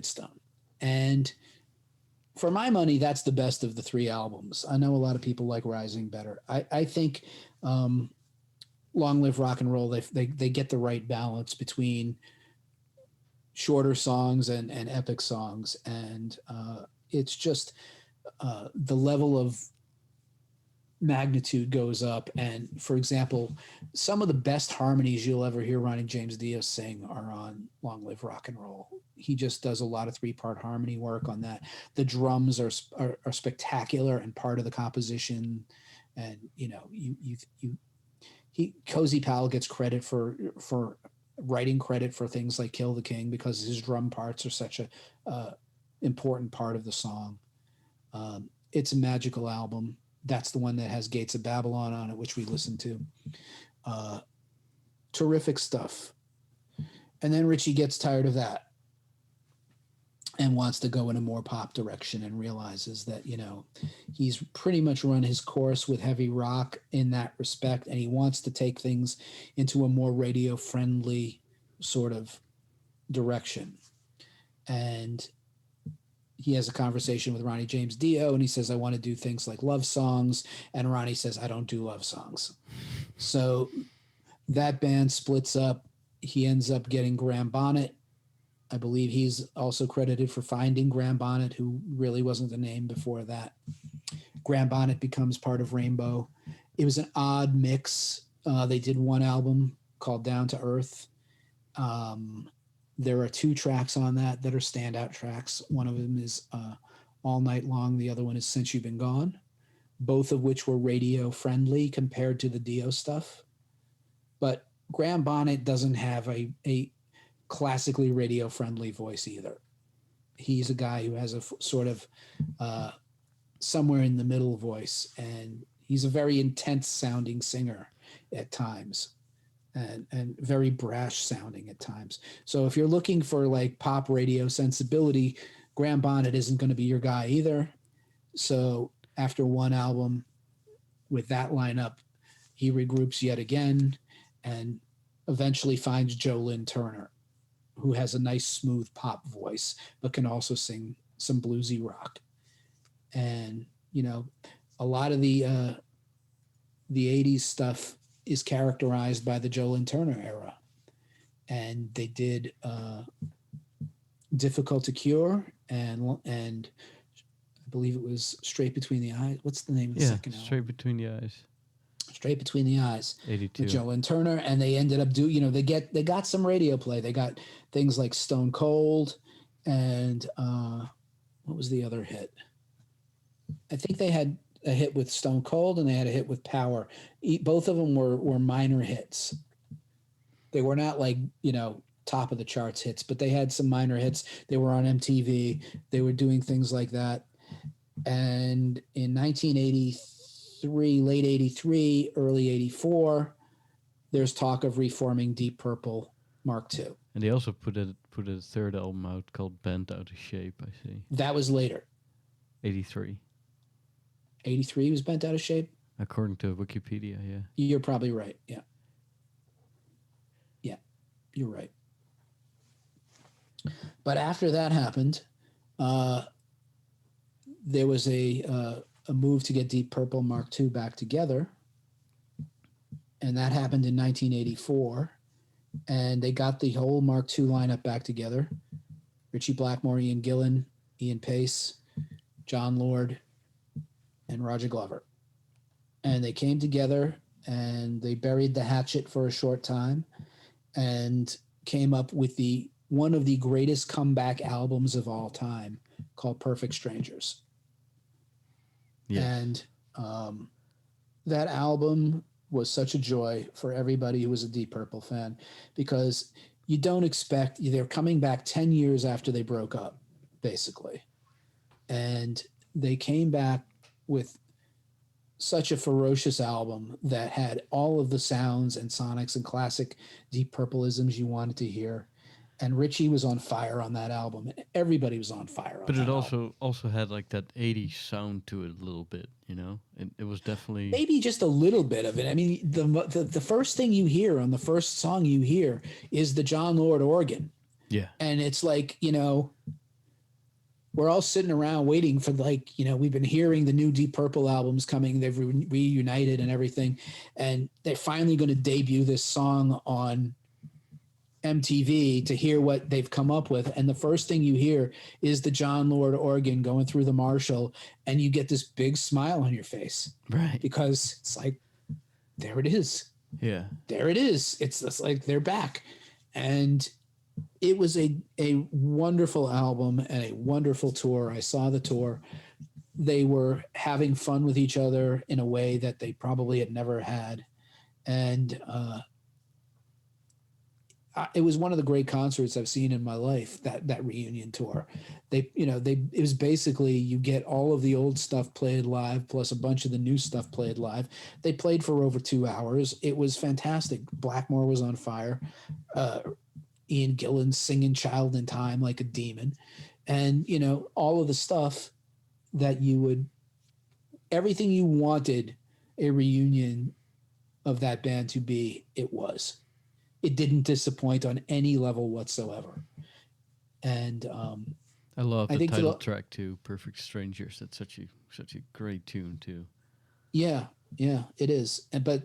Stone. And for my money, that's the best of the three albums. I know a lot of people like Rising better. I think Long Live Rock and Roll, they get the right balance between shorter songs and epic songs. And it's just the level of magnitude goes up. And for example, some of the best harmonies you'll ever hear Ronnie James Dio sing are on Long Live Rock and Roll. He just does a lot of 3-part harmony work on that. The drums are spectacular and part of the composition. And Cozy Powell gets credit for writing credit for things like Kill the King because his drum parts are such a important part of the song. It's a magical album. That's the one that has Gates of Babylon on it, which we listened to. Terrific stuff. And then Ritchie gets tired of that and wants to go in a more pop direction and realizes that, he's pretty much run his course with heavy rock in that respect. And he wants to take things into a more radio friendly sort of direction. And he has a conversation with Ronnie James Dio, and he says, I want to do things like love songs. And Ronnie says, I don't do love songs. So that band splits up. He ends up getting Graham Bonnet. I believe he's also credited for finding Graham Bonnet, who really wasn't the name before that. Graham Bonnet becomes part of Rainbow. It was an odd mix. They did one album called Down to Earth. There are 2 tracks on that are standout tracks. One of them is All Night Long. The other one is Since You've Been Gone, both of which were radio friendly compared to the Dio stuff. But Graham Bonnet doesn't have a classically radio friendly voice either. He's a guy who has a sort of somewhere in the middle voice, and he's a very intense sounding singer at times, and very brash sounding at times. So if you're looking for like pop radio sensibility, Graham Bonnet isn't going to be your guy either. So after one album with that lineup, he regroups yet again and eventually finds Joe Lynn Turner, who has a nice smooth pop voice but can also sing some bluesy rock. And you know, a lot of the 80s stuff is characterized by the Joe Lynn Turner era. And they did Difficult to Cure and I believe it was Straight Between the Eyes. What's the name of the second album? Straight Between the Eyes. Straight Between the Eyes. 82. With Joe Lynn Turner, and they ended up they got some radio play. They got things like Stone Cold and what was the other hit? I think they had a hit with Stone Cold and they had a hit with Power. Both of them were minor hits. They were not like, top of the charts hits, but they had some minor hits. They were on MTV. They were doing things like that. And in 1983, late 83, early 84, there's talk of reforming Deep Purple Mark II. And they also put a third album out called Bent Out of Shape, I see. That was later. 83. 83 was Bent Out of Shape? According to Wikipedia, yeah. You're probably right, yeah. Yeah, you're right. But after that happened, there was a move to get Deep Purple Mark II back together. And that happened in 1984. And they got the whole Mark II lineup back together. Ritchie Blackmore, Ian Gillan, Ian Pace, John Lord, and Roger Glover. And they came together and they buried the hatchet for a short time and came up with one of the greatest comeback albums of all time called Perfect Strangers. Yes. And that album was such a joy for everybody who was a Deep Purple fan, because you don't expect, they're coming back 10 years after they broke up, basically. And they came back with such a ferocious album that had all of the sounds and sonics and classic Deep Purple-isms you wanted to hear. And Ritchie was on fire on that album. Everybody was on fire on that album. But it also had like that 80s sound to it a little bit, It was definitely... Maybe just a little bit of it. I mean, the first thing you hear on the first song you hear is the John Lord organ. Yeah. And it's like, we're all sitting around waiting for we've been hearing the new Deep Purple albums coming. They've reunited and everything. And they're finally going to debut this song on MTV to hear what they've come up with. And the first thing you hear is the John Lord organ going through the Marshall, and you get this big smile on your face. Right. Because it's like, there it is. Yeah. There it is. It's just like they're back. And it was a wonderful album and a wonderful tour. I saw the tour. They were having fun with each other in a way that they probably had never had. And it was one of the great concerts I've seen in my life, that reunion tour. It was basically, you get all of the old stuff played live plus a bunch of the new stuff played live. They played for over 2 hours. It was fantastic. Blackmore was on fire. Ian Gillan singing Child in Time like a demon. And, all of the stuff that everything you wanted a reunion of that band to be, it was. It didn't disappoint on any level whatsoever. And I love the title track too, Perfect Strangers. That's such a great tune too. Yeah, it is. But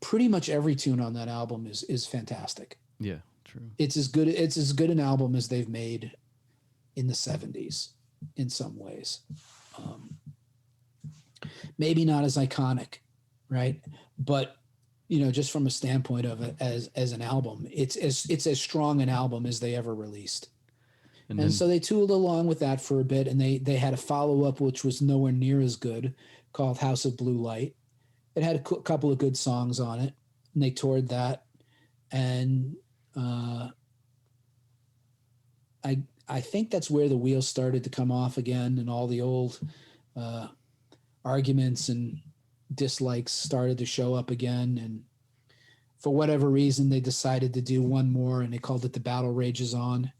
pretty much every tune on that album is fantastic. Yeah, true. It's as good an album as they've made in the 70s in some ways. Maybe not as iconic, right? But just from a standpoint of it as an album, it's as strong an album as they ever released. And so they tooled along with that for a bit, and they had a follow-up which was nowhere near as good, called House of Blue Light. It had a couple of good songs on it, and they toured that. And I think that's where the wheels started to come off again, and all the old uh, arguments and dislikes started to show up again. And for whatever reason, they decided to do one more, and they called it The Battle Rages On.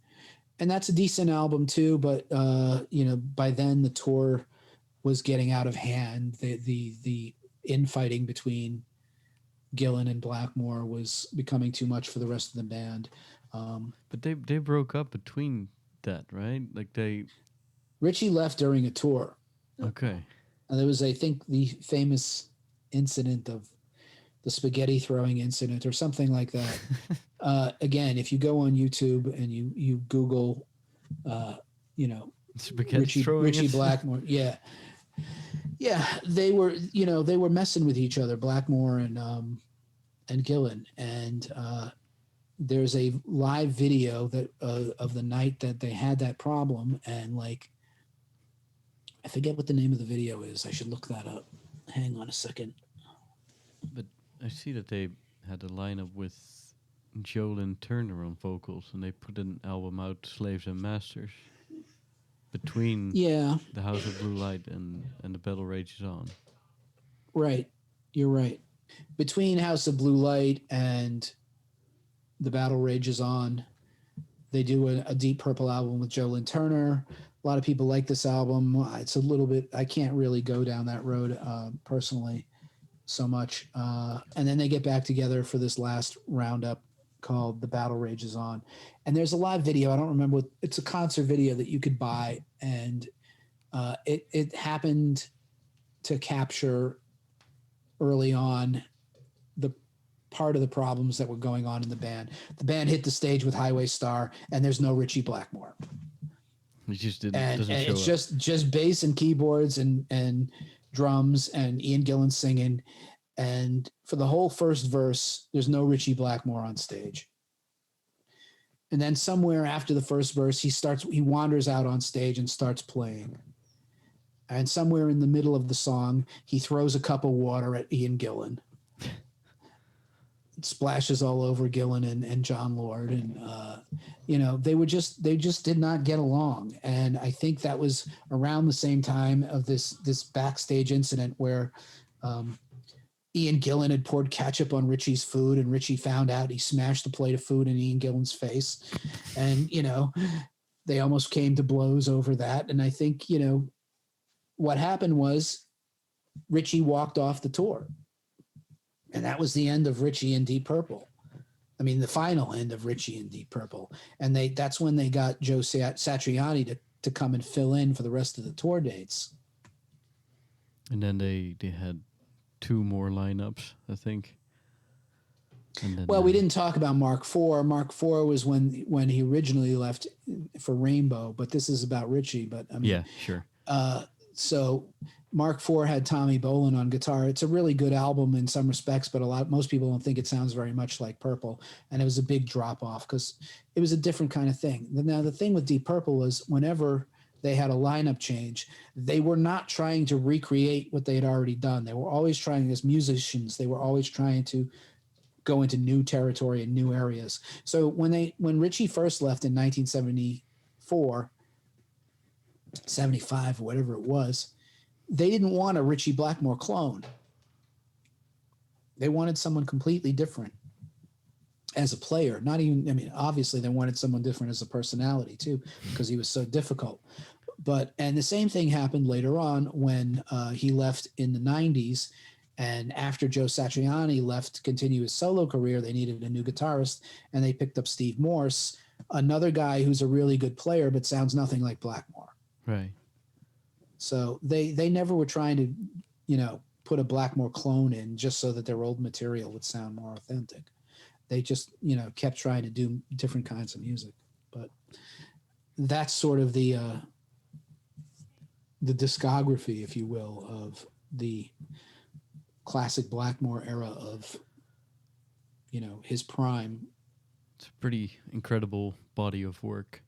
And that's a decent album too, but by then the tour was getting out of hand. The infighting between Gillan and Blackmore was becoming too much for the rest of the band. But they broke up between that, right? Like they. Ritchie left during a tour. Okay. And there was, I think, the famous incident of the spaghetti throwing incident or something like that. Again, if you go on YouTube and you Google, Spaghetti Ritchie Blackmore, yeah, they were messing with each other, Blackmore and Gillan, and there's a live video that of the night that they had that problem, and like I forget what the name of the video is. I should look that up. Hang on a second. But I see that they had a lineup with Jolyn Turner on vocals, and they put an album out, Slaves and Masters, between the House of Blue Light and The Battle Rages On. Right. You're right. Between House of Blue Light and The Battle Rages On, they do a Deep Purple album with Jolyn Turner. A lot of people like this album. It's a little bit, I can't really go down that road personally so much. And then they get back together for this last roundup called The Battle Rages On. And there's a live video. I don't remember what, it's a concert video that you could buy. And it happened to capture early on the part of the problems that were going on in the band. The band hit the stage with Highway Star, and there's no Ritchie Blackmore. He just didn't. And it's up. just bass and keyboards and drums and Ian Gillan singing. And for the whole first verse, there's no Ritchie Blackmore on stage. And then somewhere after the first verse, he wanders out on stage and starts playing. And somewhere in the middle of the song, he throws a cup of water at Ian Gillan. It splashes all over Gillan and John Lord. And, they just did not get along. And I think that was around the same time of this backstage incident where Ian Gillan had poured ketchup on Ritchie's food, and Ritchie found out. He smashed a plate of food in Ian Gillan's face. And, they almost came to blows over that. And I think, what happened was Ritchie walked off the tour. And that was the end of Ritchie and Deep Purple. I mean, the final end of Ritchie and Deep Purple. And that's when they got Joe Satriani to come and fill in for the rest of the tour dates. And then they had two more lineups, I think. And then, we didn't talk about Mark IV. Mark IV was when he originally left for Rainbow, but this is about Ritchie. But I mean, yeah, sure. So Mark IV had Tommy Bolin on guitar. It's a really good album in some respects, but most people don't think it sounds very much like Purple. And it was a big drop off because it was a different kind of thing. Now, the thing with Deep Purple was whenever they had a lineup change, they were not trying to recreate what they had already done. They were always trying, as musicians, they were always trying to go into new territory and new areas. So when Ritchie first left in 1974, 75 or whatever it was, they didn't want a Ritchie Blackmore clone. They wanted someone completely different as a player. Obviously they wanted someone different as a personality too, because he was so difficult. And the same thing happened later on when he left in the 90s. And after Joe Satriani left to continue his solo career, they needed a new guitarist, and they picked up Steve Morse, another guy who's a really good player, but sounds nothing like Blackmore. Right. So they never were trying to, put a Blackmore clone in just so that their old material would sound more authentic. They just, kept trying to do different kinds of music. But that's sort of the discography, if you will, of the classic Blackmore era of, his prime. It's a pretty incredible body of work.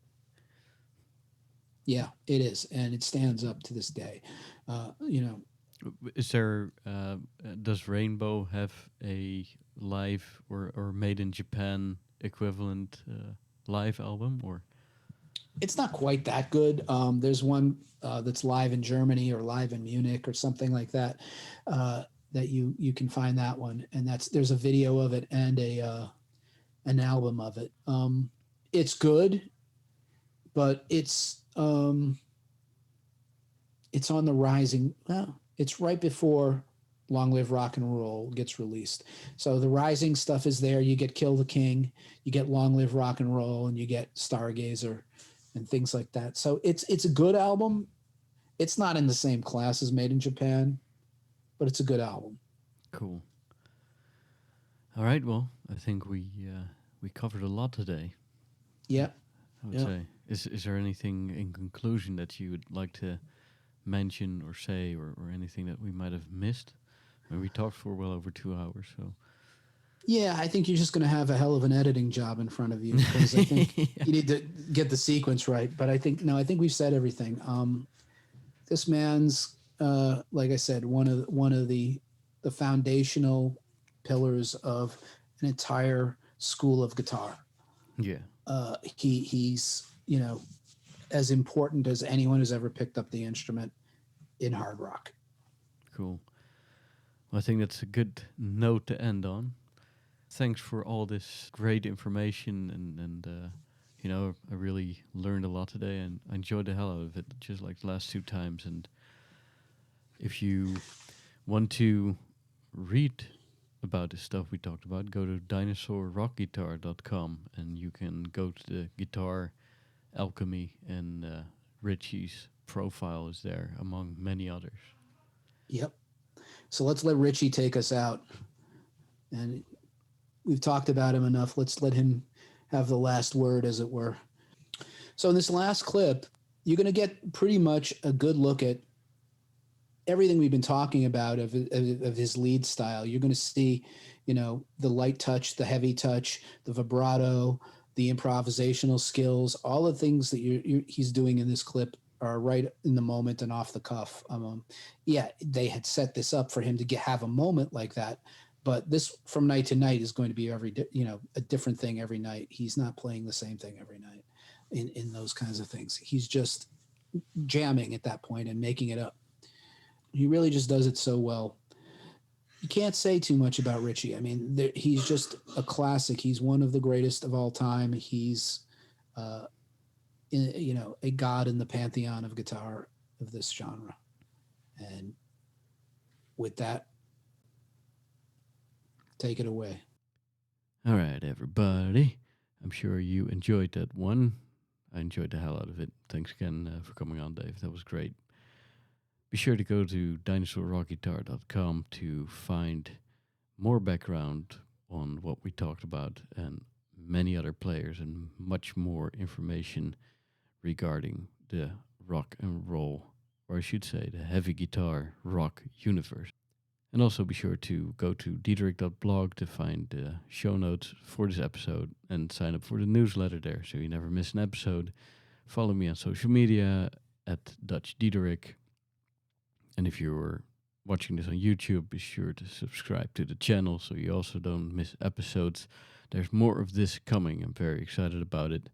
Yeah, it is, and it stands up to this day. Is there? Does Rainbow have a live or made in Japan equivalent live album or? It's not quite that good. There's one that's live in Germany or live in Munich or something like that. That you can find that one, and there's a video of it and a an album of it. It's good, but it's on the rising. Well, it's right before Long Live Rock and Roll gets released. So the rising stuff is there. You get Kill the King, you get Long Live Rock and Roll, and you get Stargazer and things like that. So it's a good album. It's not in the same class as Made in Japan, but it's a good album. Cool. All right. Well, I think we covered a lot today. Yeah. I would Yeah. say. Is there anything in conclusion that you would like to mention or say, or anything that we might have missed? I mean, we talked for well over 2 hours, so. Yeah, I think you're just going to have a hell of an editing job in front of you because I think Yeah. you need to get the sequence right. But I think no, I think we've said everything. This man's, like I said, one of the foundational pillars of an entire school of guitar. Yeah. He's as important as anyone who's ever picked up the instrument in hard rock. Cool. Well, I think that's a good note to end on. Thanks for all this great information, and I really learned a lot today, and I enjoyed the hell out of it, just like the last 2 times. And if you want to read about the stuff we talked about, go to dinosaurrockguitar.com, and you can go to the guitar alchemy, and Ritchie's profile is there among many others. Yep. So let's let Ritchie take us out. And we've talked about him enough. Let's let him have the last word, as it were. So in this last clip, you're going to get pretty much a good look at everything we've been talking about of his lead style. You're going to see, the light touch, the heavy touch, the vibrato, the improvisational skills, all the things that he's doing in this clip are right in the moment and off the cuff. Yeah, they had set this up for him to have a moment like that, but this from night to night is going to be a different thing every night. He's not playing the same thing every night in those kinds of things. He's just jamming at that point and making it up. He really just does it so well. You can't say too much about Ritchie. I mean, he's just a classic. He's one of the greatest of all time. He's, a god in the pantheon of guitar of this genre. And with that, take it away. All right, everybody. I'm sure you enjoyed that one. I enjoyed the hell out of it. Thanks again for coming on, Dave. That was great. Be sure to go to dinosaurrockguitar.com to find more background on what we talked about and many other players and much more information regarding the rock and roll, or I should say the heavy guitar rock universe. And also be sure to go to diederik.blog to find the show notes for this episode and sign up for the newsletter there so you never miss an episode. Follow me on social media at Dutch Diederik. And if you're watching this on YouTube, be sure to subscribe to the channel so you also don't miss episodes. There's more of this coming. I'm very excited about it.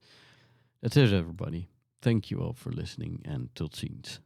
That's it, everybody. Thank you all for listening, and tot ziens.